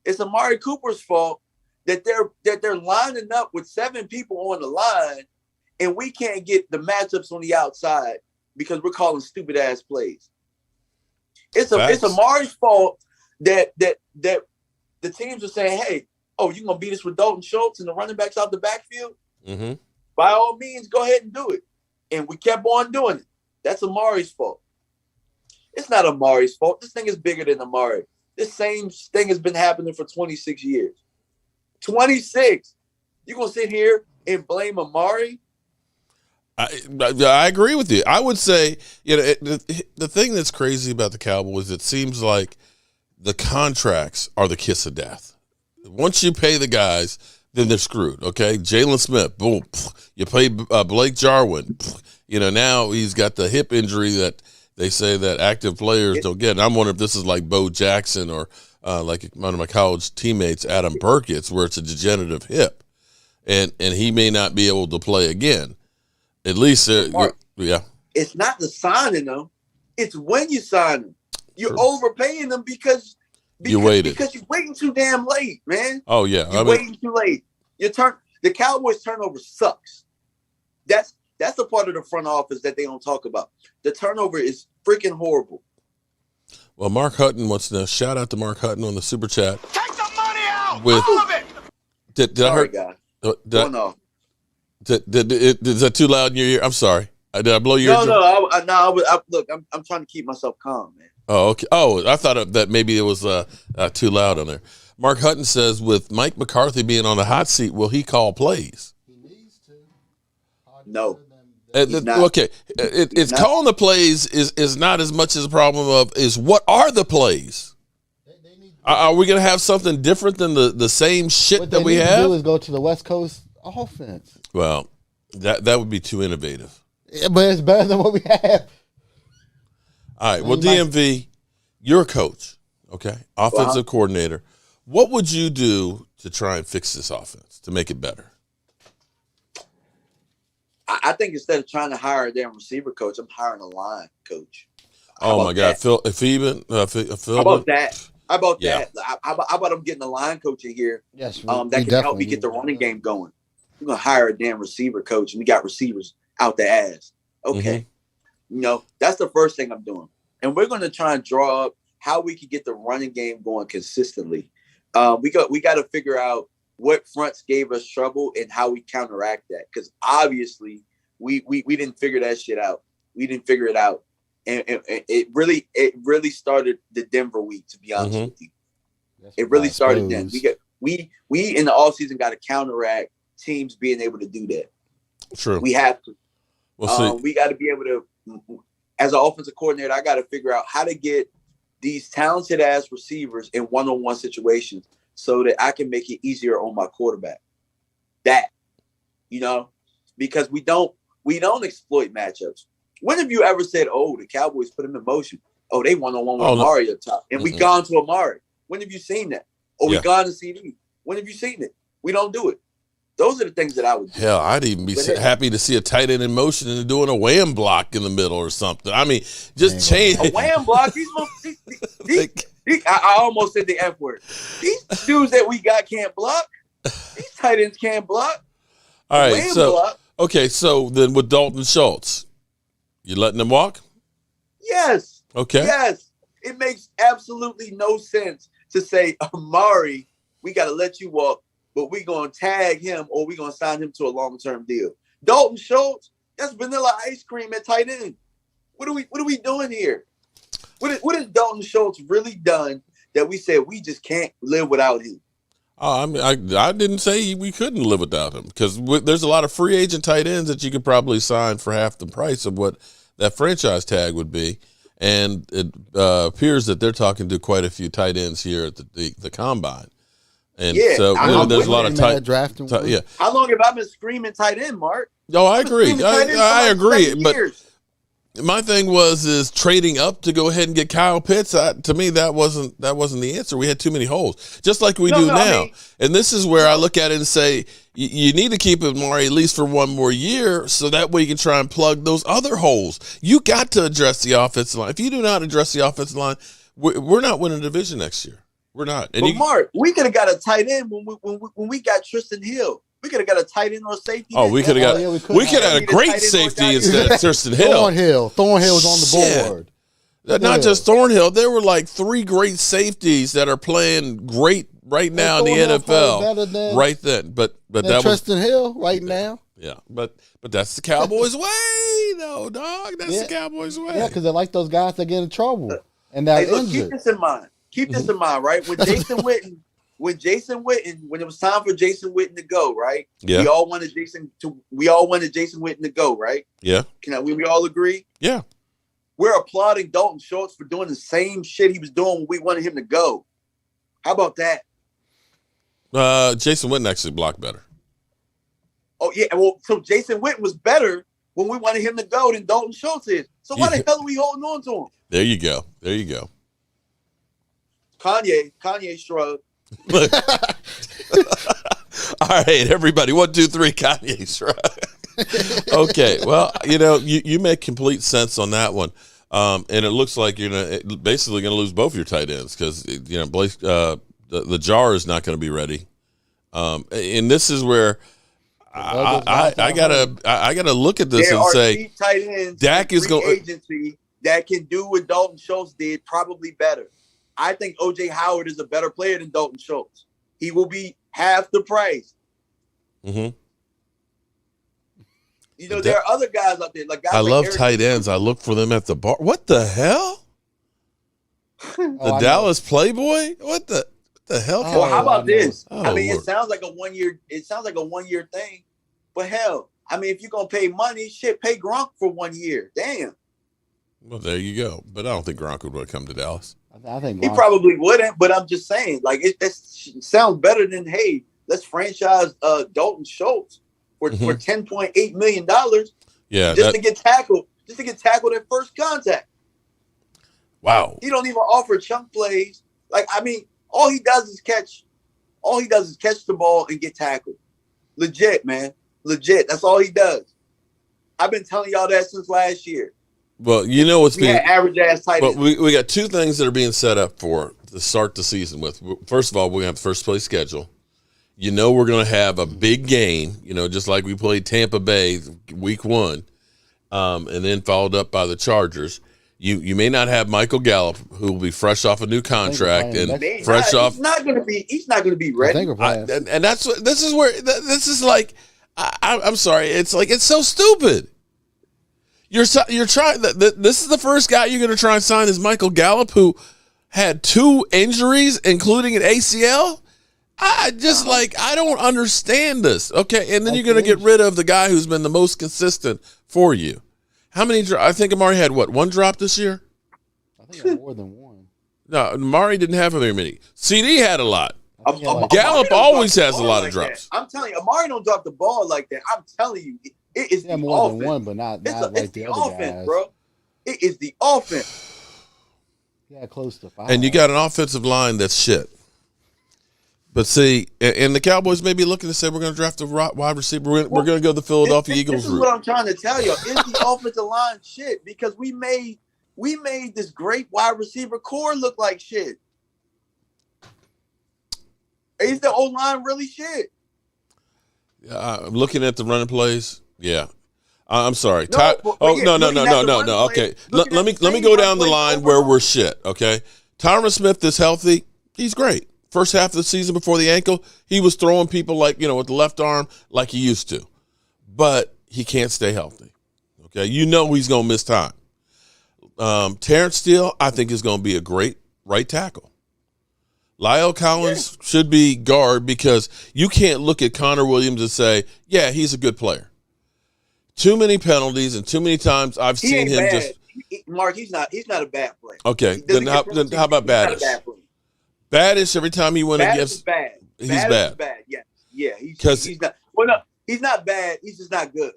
It's Amari Cooper's fault that they're lining up with 7 people on the line, and we can't get the matchups on the outside because we're calling stupid ass plays. It's Amari's fault that the teams are saying, hey, oh, you're gonna beat us with Dalton Schultz and the running backs out the backfield? Mm-hmm. By all means, go ahead and do it. And we kept on doing it. That's Amari's fault. It's not Amari's fault. This thing is bigger than Amari. This same thing has been happening for 26 years. 26. You gonna sit here and blame Amari? I agree with you. I would say, the thing that's crazy about the Cowboys, it seems like the contracts are the kiss of death. Once you pay the guys, then they're screwed. Okay, Jalen Smith, boom. You pay Blake Jarwin. Now he's got the hip injury that they say that active players don't get. And I'm wondering if this is like Bo Jackson or like one of my college teammates, Adam Burkett's, where it's a degenerative hip, and he may not be able to play again. At least, yeah. It's not the signing them; it's when you sign them. You're overpaying them because you waited. Because you're waiting too damn late, man. Oh yeah, you're waiting too late. The Cowboys turnover sucks. That's the part of the front office that they don't talk about. The turnover is freaking horrible. Well, Mark Hutton wants to shout out to Mark Hutton on the super chat. Take the money out. With, all of it. Did I hurt? Guy. No. Is that too loud in your ear? I'm sorry. Did I blow your ear? No. Look, I'm trying to keep myself calm, man. Oh, okay. Oh, I thought that maybe it was too loud on there. Mark Hutton says, with Mike McCarthy being on the hot seat, will he call plays? He needs to. No. Okay. It's calling the plays is not as much as a problem of is what are the plays? Are we going to have something different than the same shit that we have? What they need to do is go to the West Coast offense. Well, that would be too innovative. Yeah, but it's better than what we have. All right. Well, DMV, you're a coach, okay? Offensive coordinator. What would you do to try and fix this offense, to make it better? I think instead of trying to hire a damn receiver coach, I'm hiring a line coach. Oh, my God. Phil, how about that? How about that? How about I'm getting a line coach in here that can help me get the running game going? We're going to hire a damn receiver coach, and we got receivers out the ass. Okay. Mm-hmm. That's the first thing I'm doing. And we're going to try and draw up how we can get the running game going consistently. We got to figure out what fronts gave us trouble and how we counteract that. Because obviously we didn't figure that shit out. We didn't figure it out. And it really started the Denver week, to be honest with you. It really started then. We in the offseason got to counteract teams being able to do that. True. We have to. We'll we got to be able to, as an offensive coordinator, I got to figure out how to get these talented ass receivers in one-on-one situations so that I can make it easier on my quarterback. Because we don't exploit matchups. When have you ever said, oh, the Cowboys put them in motion? Oh, they one-on-one with Amari up top. And we gone to Amari. When have you seen that? Oh, we gone to CD. When have you seen it? We don't do it. Those are the things that I would do. Hell, I'd even be happy to see a tight end in motion and doing a wham block in the middle or something. I mean, just change. A wham block? I almost said the F word. These dudes that we got can't block. These tight ends can't block. All right, so then with Dalton Schultz, you letting him walk? Yes. Okay. Yes. It makes absolutely no sense to say, Amari, we got to let you walk, but we're going to tag him or we're going to sign him to a long-term deal. Dalton Schultz, that's vanilla ice cream at tight end. What are we doing here? What has Dalton Schultz really done that we said we just can't live without him? I mean, I didn't say we couldn't live without him because there's a lot of free agent tight ends that you could probably sign for half the price of what that franchise tag would be. And it appears that they're talking to quite a few tight ends here at the combine. And so there's a lot of tight drafting. Yeah. How long have I been screaming tight end, Mark? No, I agree. I agree. But my thing is trading up to go ahead and get Kyle Pitts. To me, that wasn't the answer. We had too many holes, just like we do now. I mean, and this is where I look at it and say you need to keep Amari at least for one more year, so that way you can try and plug those other holes. You got to address the offensive line. If you do not address the offensive line, we're not winning a division next year. We're not. And Mark, we could have got a tight end when we got Tristan Hill. We could have got a tight end or safety. Oh, we could have got. We could have had a great safety instead of Tristan Hill. Thornhill was on the board. Not just Thornhill. There were like 3 great safeties that are playing great right now in the NFL. Right then, but that Tristan Hill right now. Yeah, but that's the Cowboys' way, though, dog. That's the Cowboys' way. Yeah, because they like those guys that get in trouble and they're injured. Keep this in mind. Keep this in mind, right? When Jason Witten. When it was time for Jason Witten to go, right? Yeah. We all wanted Jason Witten to go, right? Yeah. We all agree? Yeah. We're applauding Dalton Schultz for doing the same shit he was doing when we wanted him to go. How about that? Jason Witten actually blocked better. Oh, yeah. Well, so Jason Witten was better when we wanted him to go than Dalton Schultz is. So why the hell are we holding on to him? There you go. Kanye shrugged. All right, everybody. 1, 2, 3. Kanye's right. Okay. Well, you make complete sense on that one, and it looks like you're basically going to lose both your tight ends because Blake the jar is not going to be ready, and this is where I gotta look at this and say tight ends Dak is going agency that can do what Dalton Schultz did, probably better. I think O.J. Howard is a better player than Dalton Schultz. He will be half the price. Mm-hmm. There are other guys out there. I love tight ends. I look for them at the bar. What the hell? The Dallas Playboy? What the hell? Well, how about this? It sounds like a 1 year. It sounds like a 1 year thing. But hell, if you're gonna pay money, pay Gronk for 1 year. Damn. Well, there you go. But I don't think Gronk would come to Dallas. I think he probably wouldn't, but I'm just saying, it sounds better than, hey, let's franchise Dalton Schultz for $10.8 million. Yeah, to get tackled at first contact. Wow. He don't even offer chunk plays. All he does is catch the ball and get tackled. Legit, man. Legit. That's all he does. I've been telling y'all that since last year. Well, what's being average ass tight end. But we got 2 things that are being set up for to start the season with. First of all, we're gonna have the first place schedule. We're gonna have a big game. Just like we played Tampa Bay week 1, and then followed up by the Chargers. You may not have Michael Gallup, who will be fresh off a new contract and fresh off. He's not gonna be ready. And that's what this is where this is like. I'm sorry. It's like it's so stupid. You're trying. This is the first guy you're going to try and sign is Michael Gallup, who had 2 injuries, including an ACL. I don't understand this. Okay, and then you're going to get rid of the guy who's been the most consistent for you. How many? I think Amari had 1 drop this year. I think he had more than 1. No, Amari didn't have very many. CD had a lot. Gallup always has a lot of drops. I'm telling you, Amari don't drop the ball like that. I'm telling you. It is more than 1, but not like the other offense, guys. Bro. It is the offense. Yeah, close to 5. And you got an offensive line that's shit. But see, and the Cowboys may be looking to say we're going to draft a wide receiver. We're going to go the Philadelphia Eagles route. This is what I'm trying to tell you. Is the offensive line shit? Because we made this great wide receiver core look like shit. Is the O-line really shit? I'm looking at the running plays. Yeah. I'm sorry. No. Okay. Let me go down the line where we're shit, okay? Tyron Smith is healthy. He's great. First half of the season before the ankle, he was throwing people with the left arm like he used to. But he can't stay healthy. Okay? He's going to miss time. Terrence Steele, I think, is going to be a great right tackle. Lyle Collins should be guard because you can't look at Connor Williams and say, yeah, he's a good player. Too many penalties and too many times I've seen him bad. just. Mark, he's not a bad player. Okay, then how about Badish? Badish, every time he went against. Bad. He's bad. Bad. Yeah. He's not. Well, no, he's not bad. He's just not good.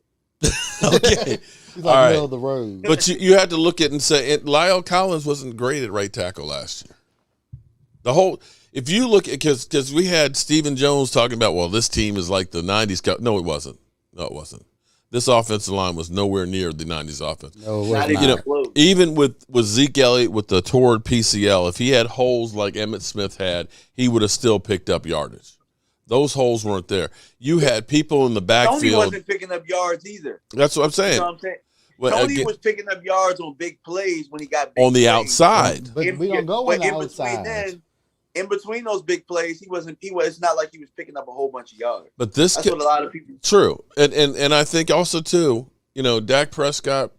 Okay. He's All right. middle of the road. But you had to look at it and say, Lyle Collins wasn't great at right tackle last year. If you look at, because we had Stephen Jones talking about, well, this team is like the 90s. No, it wasn't. This offensive line was nowhere near the 90s offense. No, it was not. Even with Zeke Elliott with the torn PCL, if he had holes like Emmitt Smith had, he would have still picked up yardage. Those holes weren't there. You had people in the backfield. Tony wasn't picking up yards either. That's what I'm saying. You know what I'm saying? Tony was picking up yards on big plays when he got big on the plays. outside. But we don't go on the outside. In between those big plays, it's not like he was picking up a whole bunch of yards. But that's what a lot of people. True, and I think also too, Dak Prescott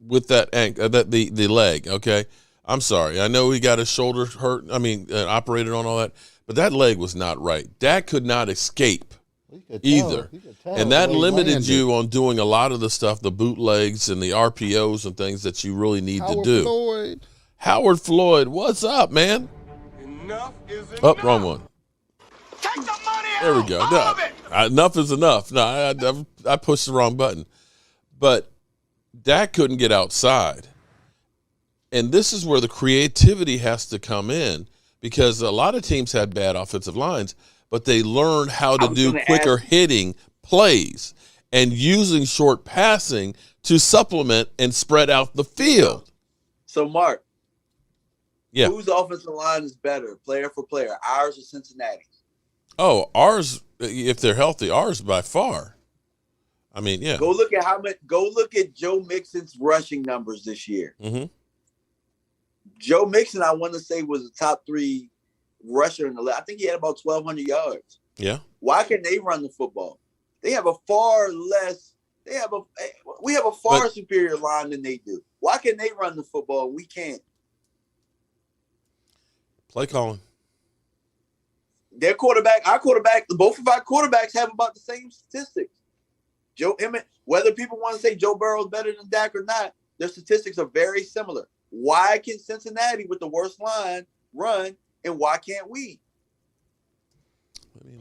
with that the leg. Okay, I'm sorry, I know he got his shoulder hurt. I mean, operated on all that, but that leg was not right. Dak could not escape either, and that limited you on doing a lot of the stuff, the bootlegs and the RPOs and things that you really need to do. Howard Floyd, what's up, man? Enough is enough. Wrong one. Take the money out. There we go. No, enough is enough. No, I pushed the wrong button. But Dak couldn't get outside. And this is where the creativity has to come in, because a lot of teams had bad offensive lines, but they learned how to do quicker hitting plays and using short passing to supplement and spread out the field. So, Mark, yeah. Whose offensive line is better, player for player, ours or Cincinnati's? Oh, ours, if they're healthy, ours by far. I mean, yeah. Go look at Joe Mixon's rushing numbers this year. Mm-hmm. Joe Mixon, I want to say, was a top 3 rusher in the league. I think he had about 1,200 yards. Yeah. Why can't they run the football? We have a far superior line than they do. Why can they run the football and we can't? Play calling. Our quarterback, both of our quarterbacks have about the same statistics. Joe Emmett, whether people want to say Joe Burrow is better than Dak or not, their statistics are very similar. Why can Cincinnati with the worst line run, and why can't we?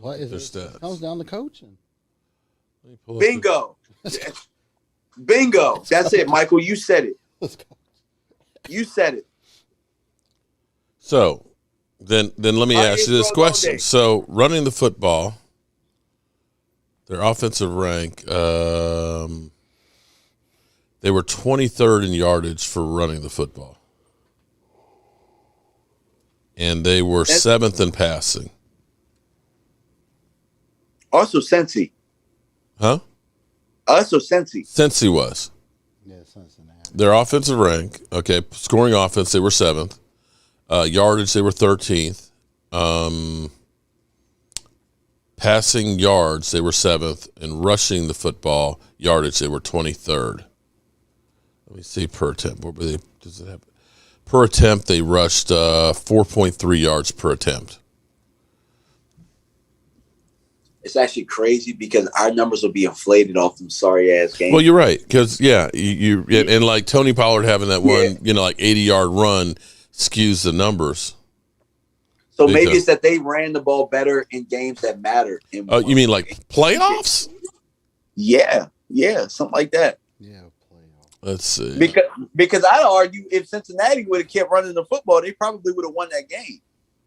What is it? It comes down to coaching. Bingo. Bingo. That's it, Michael. You said it. You said it. So then let me ask you this question. So running the football, their offensive rank, they were 23rd in yardage for running the football. And they were 7th in passing. Also Cincy. Huh? Also Cincy. Cincy was. Yeah, Cincinnati. Their offensive rank, okay, scoring offense, they were 7th. Yardage, they were 13th. Passing yards, they were 7th. And rushing the football yardage, they were 23rd. Let me see per attempt. What were they? Does it have? Per attempt, they rushed 4.3 yards per attempt. It's actually crazy because our numbers will be inflated off them sorry ass games. Well, you're right, because and like Tony Pollard having that one, like 80-yard run skews the numbers. So maybe it's that they ran the ball better in games that matter. Oh, you mean like playoffs? Yeah, something like that. Yeah, playoffs. Let's see. Because I'd argue if Cincinnati would have kept running the football, they probably would have won that game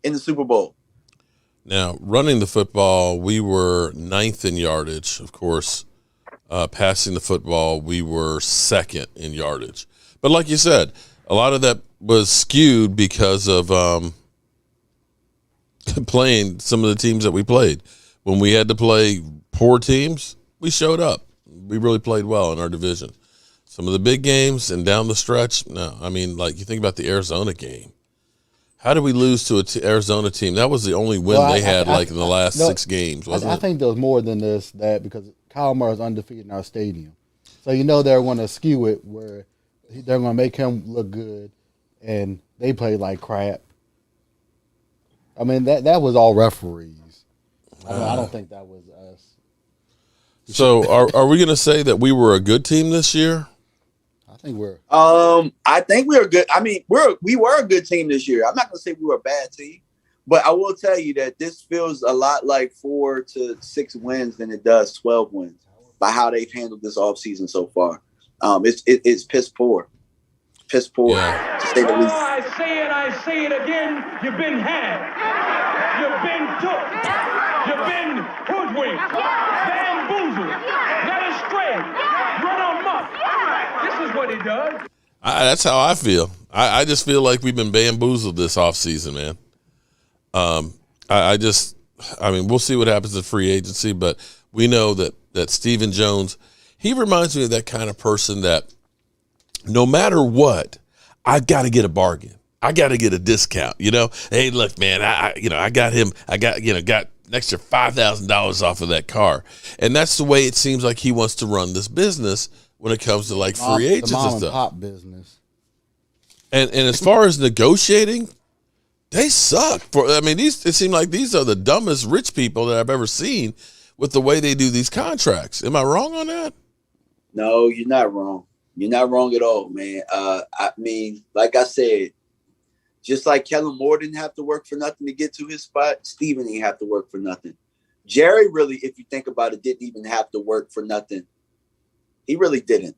in the Super Bowl. Now, running the football, we were 9th in yardage, of course. Passing the football, we were 2nd in yardage. But like you said, a lot of that was skewed because of playing some of the teams that we played. When we had to play poor teams, we showed up. We really played well in our division. Some of the big games and down the stretch, no. I mean, like you think about the Arizona game. How did we lose to an Arizona team? That was the only win they had in the last 6 games, wasn't it? I think there was more than this, because Kyle Murray is undefeated in our stadium. So they're going to skew it where they're going to make him look good, and they played like crap. I mean, that was all referees. I don't think that was us. So are we going to say that we were a good team this year? I think we're. I think we were good. I mean, we were a good team this year. I'm not going to say we were a bad team, but I will tell you that this feels a lot like 4 to 6 wins than it does 12 wins. by how they've handled this offseason so far. It's piss poor. Piss poor, to say the least. I say it again. You've been had. You've been took. You've been hoodwinked, bamboozled, led astray, run amok. This is what he does. That's how I feel. I just feel like we've been bamboozled this offseason, man. I mean, we'll see what happens in free agency, but we know that Stephen Jones, he reminds me of that kind of person that no matter what, I got to get a bargain. I got to get a discount, you know? Hey, look, man, I got him. I got an extra $5,000 off of that car. And that's the way it seems like he wants to run this business when it comes to like free agents and stuff. Pop business. And as far as negotiating, they suck. It seems like these are the dumbest rich people that I've ever seen with the way they do these contracts. Am I wrong on that? No, you're not wrong. You're not wrong at all, man. I mean, like I said, just like Kellen Moore didn't have to work for nothing to get to his spot, Steven didn't have to work for nothing. Jerry really, if you think about it, didn't even have to work for nothing. He really didn't.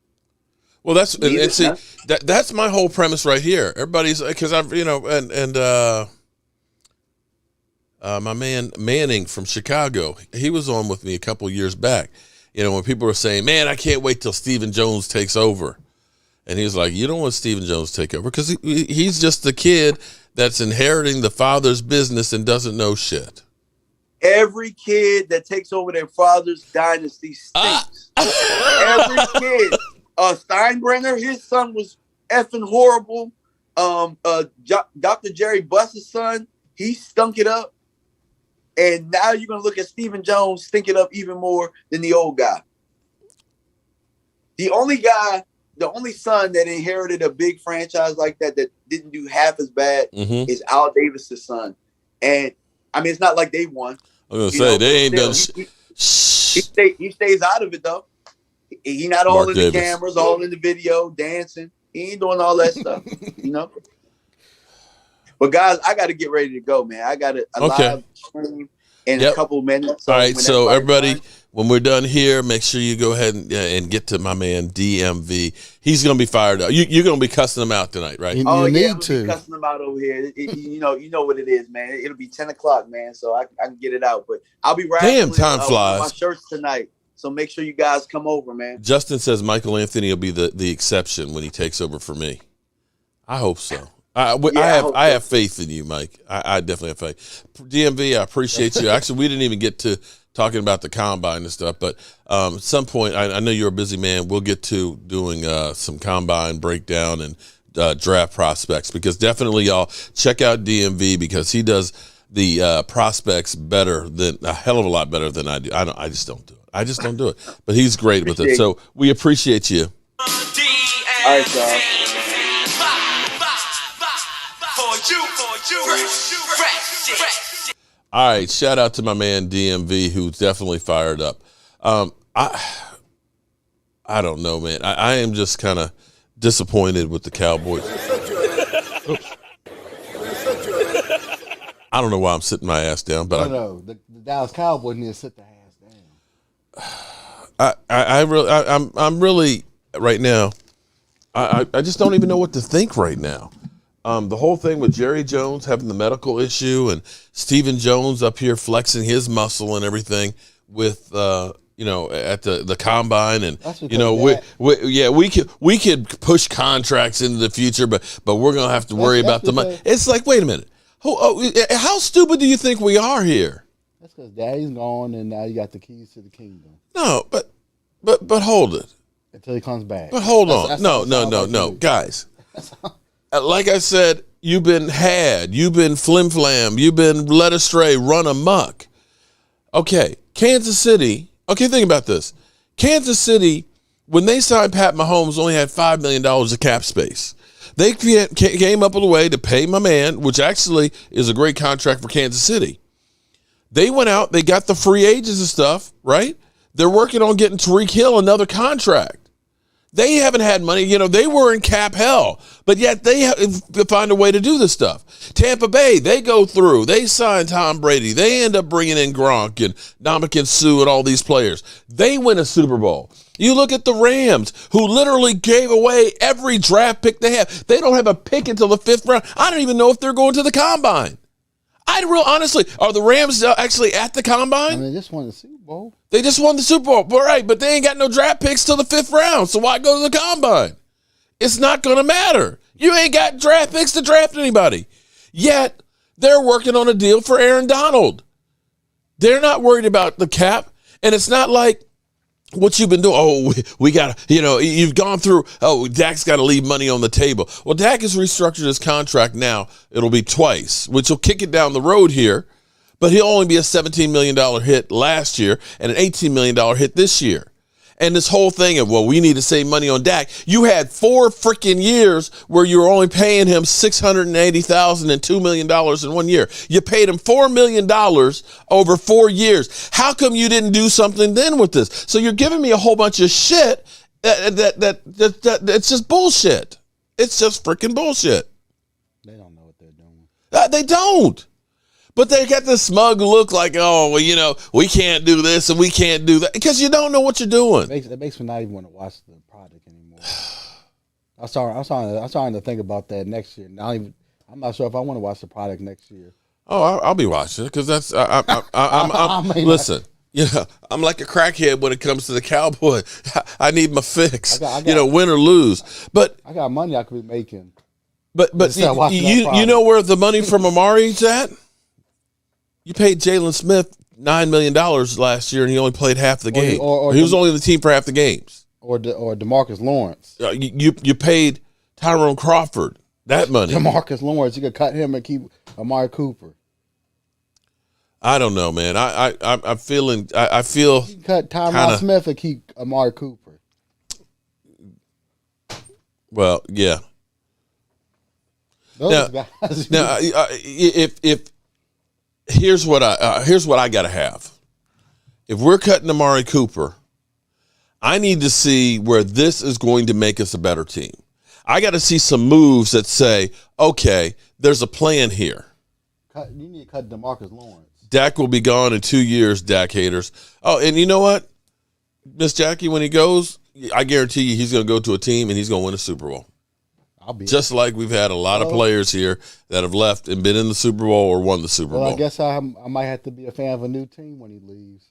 Well, that's my whole premise right here. Everybody's because my man Manning from Chicago, he was on with me a couple of years back. You know, when people were saying, "Man, I can't wait till Stephen Jones takes over," and he's like, "You don't want Stephen Jones to take over because he's just the kid that's inheriting the father's business and doesn't know shit." Every kid that takes over their father's dynasty stinks. Every kid. Steinbrenner, his son was effing horrible. Dr. Jerry Buss's son, he stunk it up. And now you're going to look at Stephen Jones stink it up even more than the old guy. The only son that inherited a big franchise like that didn't do half as bad is Al Davis's son. And, I mean, it's not like they won. I was going to say, they ain't done he stays out of it, though. He not all in the cameras, all in the video, dancing. He ain't doing all that stuff, you know? But, guys, I got to get ready to go, man. I got a live stream in a couple of minutes. So all right, so everybody, when we're done here, make sure you go ahead and get to my man DMV. He's going to be fired up. You're going to be cussing him out tonight, right? You need to. Be cussing him out over here. You know what it is, man. It'll be 10 o'clock, man, so I can get it out. But I'll be right. Damn, time flies. My shirts tonight. So make sure you guys come over, man. Justin says Michael Anthony will be the exception when he takes over for me. I hope so. I have faith in you, Mike. I definitely have faith. DMV, I appreciate you. Actually, we didn't even get to talking about the combine and stuff, but at some point, I know you're a busy man. We'll get to doing some combine breakdown and draft prospects because definitely y'all check out DMV because he does the prospects better than a hell of a lot better than I do. I just don't do it. I just don't do it. But he's great with it. So we appreciate you. All right, y'all. All right, shout out to my man DMV who's definitely fired up. I don't know, man. I am just kind of disappointed with the Cowboys. I don't know why I'm sitting my ass down, but the Dallas Cowboys need to sit their ass down. I'm really right now. I just don't even know what to think right now. The whole thing with Jerry Jones having the medical issue and Stephen Jones up here flexing his muscle and everything with at the combine and we could push contracts into the future, but we're gonna have to worry about the money. It's like, wait a minute, how stupid do you think we are here? That's because Daddy's gone and now you got the keys to the kingdom. No, but hold it until he comes back. But hold on, no, guys. Like I said, you've been had, you've been flim-flam, you've been led astray, run amok. Okay, Kansas City. Okay, think about this. Kansas City, when they signed Pat Mahomes, only had $5 million of cap space. They came up with a way to pay my man, which actually is a great contract for Kansas City. They went out, they got the free agents and stuff, right? They're working on getting Tyreek Hill another contract. They haven't had money. They were in cap hell, but yet they find a way to do this stuff. Tampa Bay, they go through. They sign Tom Brady. They end up bringing in Gronk and Ndamukong Suh and all these players. They win a Super Bowl. You look at the Rams, who literally gave away every draft pick they have. They don't have a pick until the 5th round. I don't even know if they're going to the Combine. Honestly, are the Rams actually at the Combine? They just won the Super Bowl. They just won the Super Bowl, right? But they ain't got no draft picks till the 5th round. So why go to the Combine? It's not going to matter. You ain't got draft picks to draft anybody. Yet they're working on a deal for Aaron Donald. They're not worried about the cap, and it's not like what you've been doing. Oh, we got to, you've gone through, Dak's got to leave money on the table. Well, Dak has restructured his contract now. It'll be twice, which will kick it down the road here, but he'll only be a $17 million hit last year and an $18 million hit this year. And this whole thing of, we need to save money on Dak. You had 4 freaking years where you were only paying him $680,000 and $2 million in 1 year. You paid him $4 million over 4 years. How come you didn't do something then with this? So you're giving me a whole bunch of shit that it's just bullshit. It's just freaking bullshit. They don't know what they're doing. They don't. But they got this smug look like, we can't do this and we can't do that because you don't know what you're doing. It makes me not even want to watch the product anymore. I'm starting to think about that next year. I'm not sure if I want to watch the product next year. Oh, I'll be watching it because that's. Listen, I'm like a crackhead when it comes to the Cowboys. I need my fix. Win or lose. But I got money I could be making. But you know where the money from Amari's at? You paid Jalen Smith $9 million last year, and he only played half the game. Or he was only on the team for half the games. Or DeMarcus Lawrence. You paid Tyrone Crawford that money. DeMarcus Lawrence, you could cut him and keep Amari Cooper. I don't know, man. I'm feeling. I feel. You can cut Tyron Smith and keep Amari Cooper. Well, yeah. Those guys. Now, if here's what I gotta have. If we're cutting Amari Cooper, I need to see where this is going to make us a better team. I got to see some moves that say, okay, there's a plan here. You need to cut DeMarcus Lawrence. Dak will be gone in 2 years, Dak haters. Oh, and you know what, Miss Jackie, when he goes, I guarantee you he's going to go to a team and he's going to win a Super Bowl. Just like we've had a lot of players here that have left and been in the Super Bowl or won the Super Bowl. I guess I might have to be a fan of a new team when he leaves.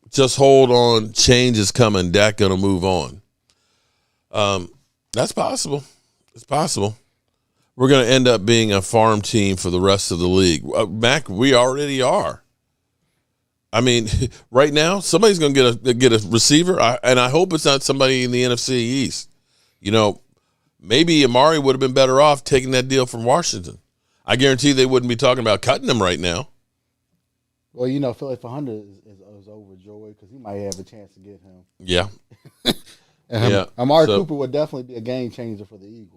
Just hold on. Change is coming. Dak going to move on. That's possible. It's possible. We're going to end up being a farm team for the rest of the league. Mac, we already are. I mean, right now, somebody's going to get a receiver, and I hope it's not somebody in the NFC East. Maybe Amari would have been better off taking that deal from Washington. I guarantee they wouldn't be talking about cutting him right now. Well, Philly 400 is overjoyed because he might have a chance to get him. Yeah. Amari Cooper would definitely be a game changer for the Eagles.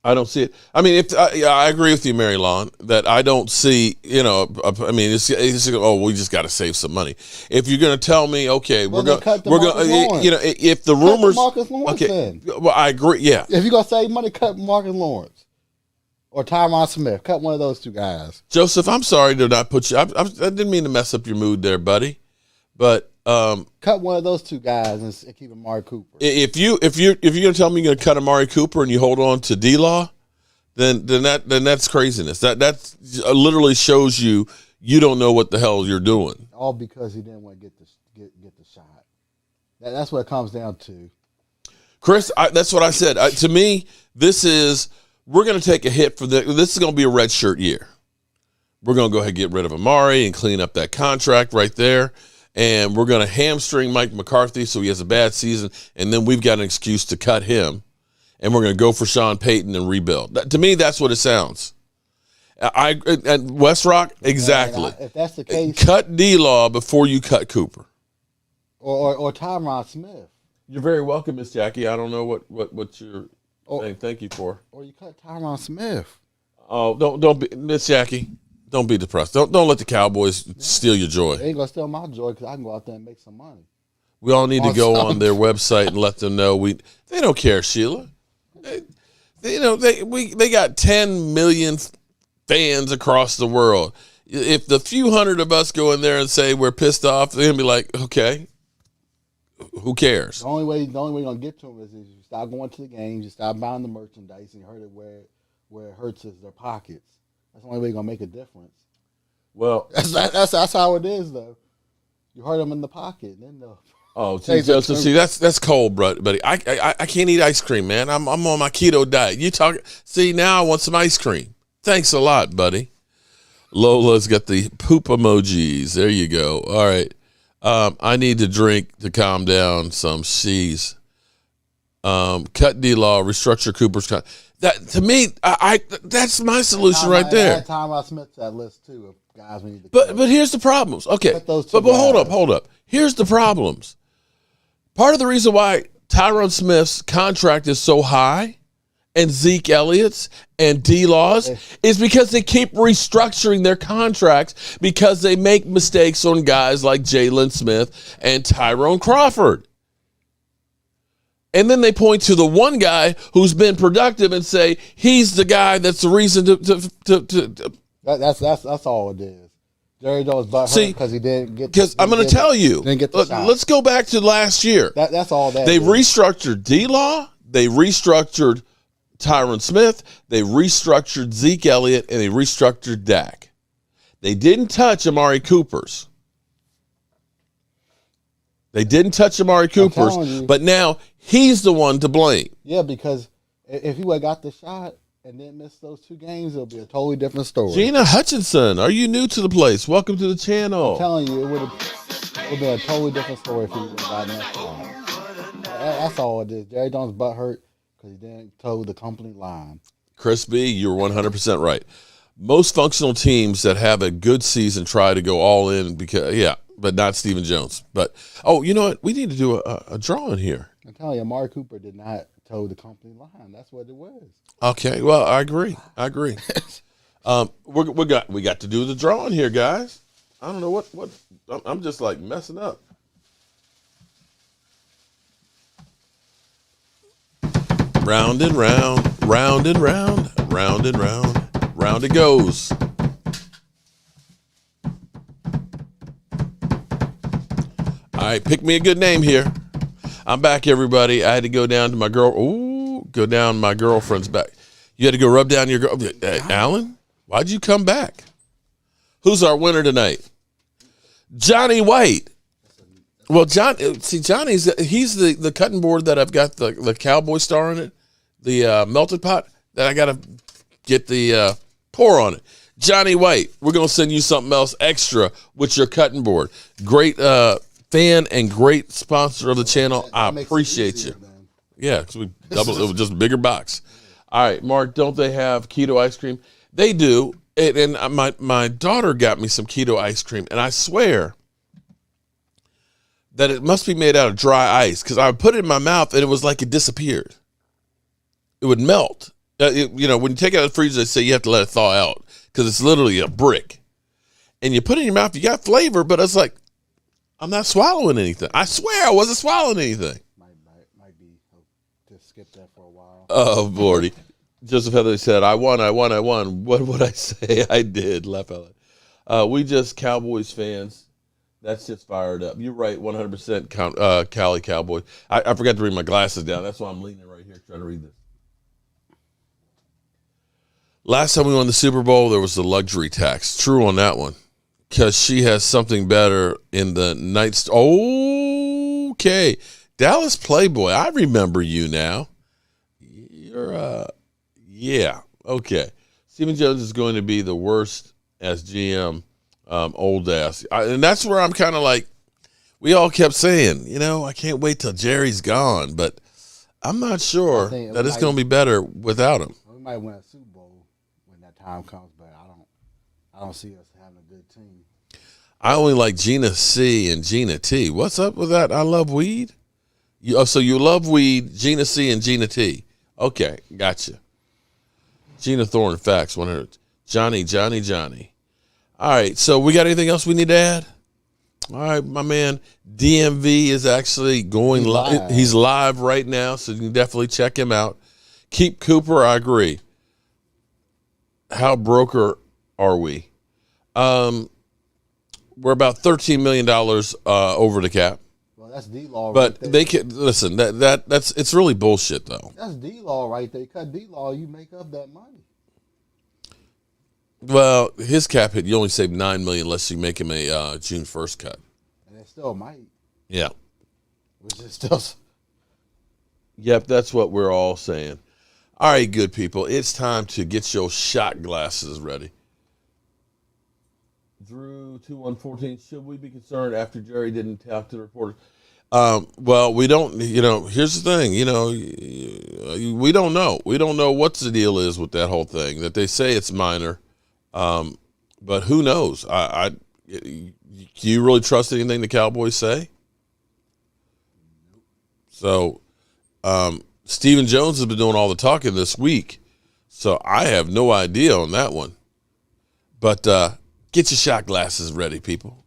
I don't see it. I mean, I agree with you, Mary Lon, that I don't see, we just got to save some money. If you're going to tell me, okay, we're going to, if the rumors, Marcus Lawrence then. Well, I agree. Yeah. If you're going to save money, cut Marcus Lawrence or Tyron Smith. Cut one of those two guys. Joseph, I'm sorry to not put you, I didn't mean to mess up your mood there, buddy, but cut one of those two guys and keep Amari Cooper. If you're gonna tell me you're gonna cut Amari Cooper and you hold on to D-Law, then that's craziness. That literally shows you don't know what the hell you're doing. All because he didn't want to get the shot. That's what it comes down to. Chris, that's what I said. To me, we're gonna take a hit for this is gonna be a red shirt year. We're gonna go ahead and get rid of Amari and clean up that contract right there. And we're going to hamstring Mike McCarthy so he has a bad season, and then we've got an excuse to cut him, and we're going to go for Sean Payton and rebuild. To me, that's what it sounds. At West Rock, exactly. If that's the case, cut D-Law before you cut Cooper. Or Tyron Smith. You're very welcome, Miss Jackie. I don't know what you're saying. Thank you for. Or you cut Tyron Smith. Oh, don't be, Miss Jackie. Don't be depressed. Don't let the Cowboys steal your joy. They ain't gonna steal my joy because I can go out there and make some money. We all need to go on their website and let them know they don't care, Sheila. They got 10 million fans across the world. If the few hundred of us go in there and say we're pissed off, they're gonna be like, okay, who cares? The only way you're gonna get to them is you stop going to the games, you stop buying the merchandise, and you hurt it where it hurts is their pockets. That's the only way you're gonna make a difference. Well, that's how it is, though. You hurt them in the pocket, then they'll. Oh, Joseph, see, that's cold, buddy. I can't eat ice cream, man. I'm on my keto diet. You talk. See, now I want some ice cream. Thanks a lot, buddy. Lola's got the poop emojis. There you go. All right. I need to drink to calm down some C's. Cut D-Law, restructure Cooper's. That to me, that's my solution right there. Tom Smith's that list too of guys we need to. But here's the problems. Okay, but hold up. Here's the problems. Part of the reason why Tyron Smith's contract is so high, and Zeke Elliott's and D-Law's is because they keep restructuring their contracts because they make mistakes on guys like Jalen Smith and Tyrone Crawford. And then they point to the one guy who's been productive and say he's the guy that's the reason to That's all it is. Jerry Jones butthurt because he didn't get. Because I'm going to tell you. Let's go back to last year. That's all that. They restructured D-Law. They restructured Tyron Smith. They restructured Zeke Elliott, and they restructured Dak. They didn't touch Amari Cooper's. But now he's the one to blame. Yeah, because if he would have got the shot and then missed those 2 games, it'll be a totally different story. Gina Hutchinson, are you new to the place? Welcome to the channel. I'm telling you, it would have been a totally different story if he would have gotten that shot. That's all it is. Jerry Jones butthurt because he didn't toe the company line. Chris B., you're 100% right. Most functional teams that have a good season try to go all in but not Stephen Jones. But, you know what? We need to do a drawing here. I'm telling you, Amari Cooper did not toe the company line. That's what it was. Okay, well, I agree. We got to do the drawing here, guys. I don't know what I'm just like messing up. Round and round, round and round, round and round, round it goes. All right, pick me a good name here. I'm back, everybody. I had to go down to my my girlfriend's back. You had to go rub down your girl. Alan, why'd you come back? Who's our winner tonight? Johnny White. Well, he's the cutting board that I've got the cowboy star in it, the melted pot that I got to get the pour on it. Johnny White, we're going to send you something else extra with your cutting board. Great fan and great sponsor of the channel. I appreciate you. Yeah, because we doubled it with just a bigger box. All right, Mark, don't they have keto ice cream? They do. And my daughter got me some keto ice cream, and I swear that it must be made out of dry ice because I would put it in my mouth, and it was like it disappeared. It would melt. When you take it out of the freezer, they say you have to let it thaw out because it's literally a brick. And you put it in your mouth, you got flavor, but it's like, I'm not swallowing anything. I swear I wasn't swallowing anything. Might be. Just skip that for a while. Oh, Lordy. Joseph Heatherly said, I won. What would I say? I did. Laugh out loud. We just Cowboys fans. That's just fired up. You're right, 100% Cali Cowboys. I forgot to bring my glasses down. That's why I'm leaning right here trying to read this. Last time we won the Super Bowl, there was the luxury tax. True on that one. Because she has something better in the night. Okay. Dallas Playboy. I remember you now. You're, yeah. Okay. Stephen Jones is going to be the worst as GM, old ass. And that's where I'm kind of like, we all kept saying, I can't wait till Jerry's gone. But I'm not sure that it's going to be better without him. We might win a Super Bowl when that time comes, but I don't see us having a good team. I only like Gina C and Gina T. What's up with that? I love weed. So you love weed, Gina C and Gina T. Okay, gotcha. Gina Thorne, facts 100. Johnny. All right, so we got anything else we need to add? All right, my man DMV is actually going live. He's live right now, so you can definitely check him out. Keep Cooper, I agree. How broker are we? We're about $13 million over the cap. Well, that's D-Law. But right there. they can listen. That's it's really bullshit though. That's D-Law right there. You cut D-Law, you make up that money. Well, his cap hit, you only save $9 million unless you make him a June 1st cut. And it still might. Yeah. Which is still. Yep, that's what we're all saying. All right, good people. It's time to get your shot glasses ready. Drew 2114. Should we be concerned after Jerry didn't talk to the reporters? Well, we don't. Here's the thing. We don't know. We don't know what the deal is with that whole thing. That they say it's minor. But who knows? Do you really trust anything the Cowboys say? So, Stephen Jones has been doing all the talking this week, so I have no idea on that one. But get your shot glasses ready, people.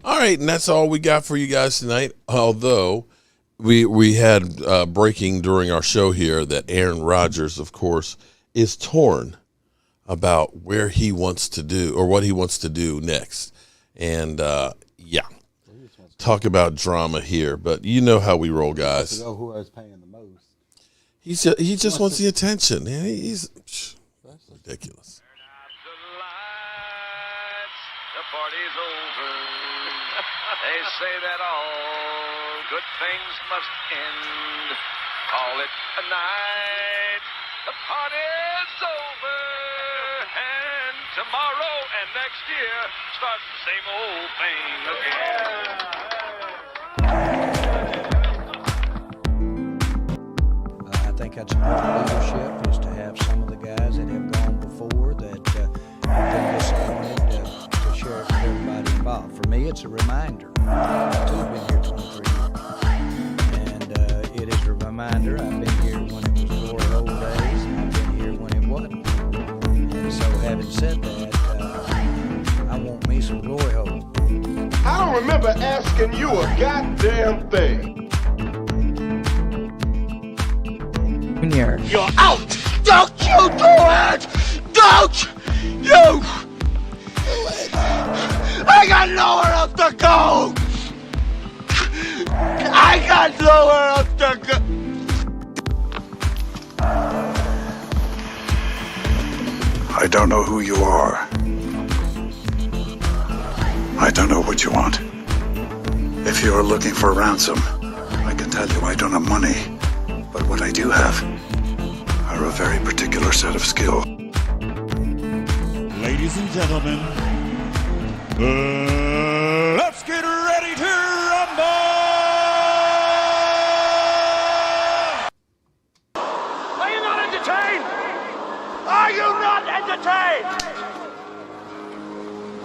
All right, and that's all we got for you guys tonight. Although we had breaking during our show here that Aaron Rodgers, of course, is torn about where he wants to do or what he wants to do next. And yeah, talk about drama here, but you know how we roll, guys. To know who is paying the most. He just wants the attention. That's ridiculous. The party's over. They say that all good things must end. Call it a night. The party's over. And tomorrow and next year starts the same old thing again. I think that's a part of leadership is to have some of the guys that have gone before that have been disappointed to share it with everybody involved. For me, it's a reminder. I too have been here 23 years. reminder. I've been here when it was glory hole days, and I've been here when it wasn't. And so, having said that, I want me some glory hole. I don't remember asking you a goddamn thing. Junior. You're out! Don't you do it! Don't you do it! I got nowhere else to go! I got nowhere else to go! I don't know who you are. I don't know what you want. If you are looking for ransom, I can tell you I don't have money. But what I do have are a very particular set of skills. Ladies and gentlemen,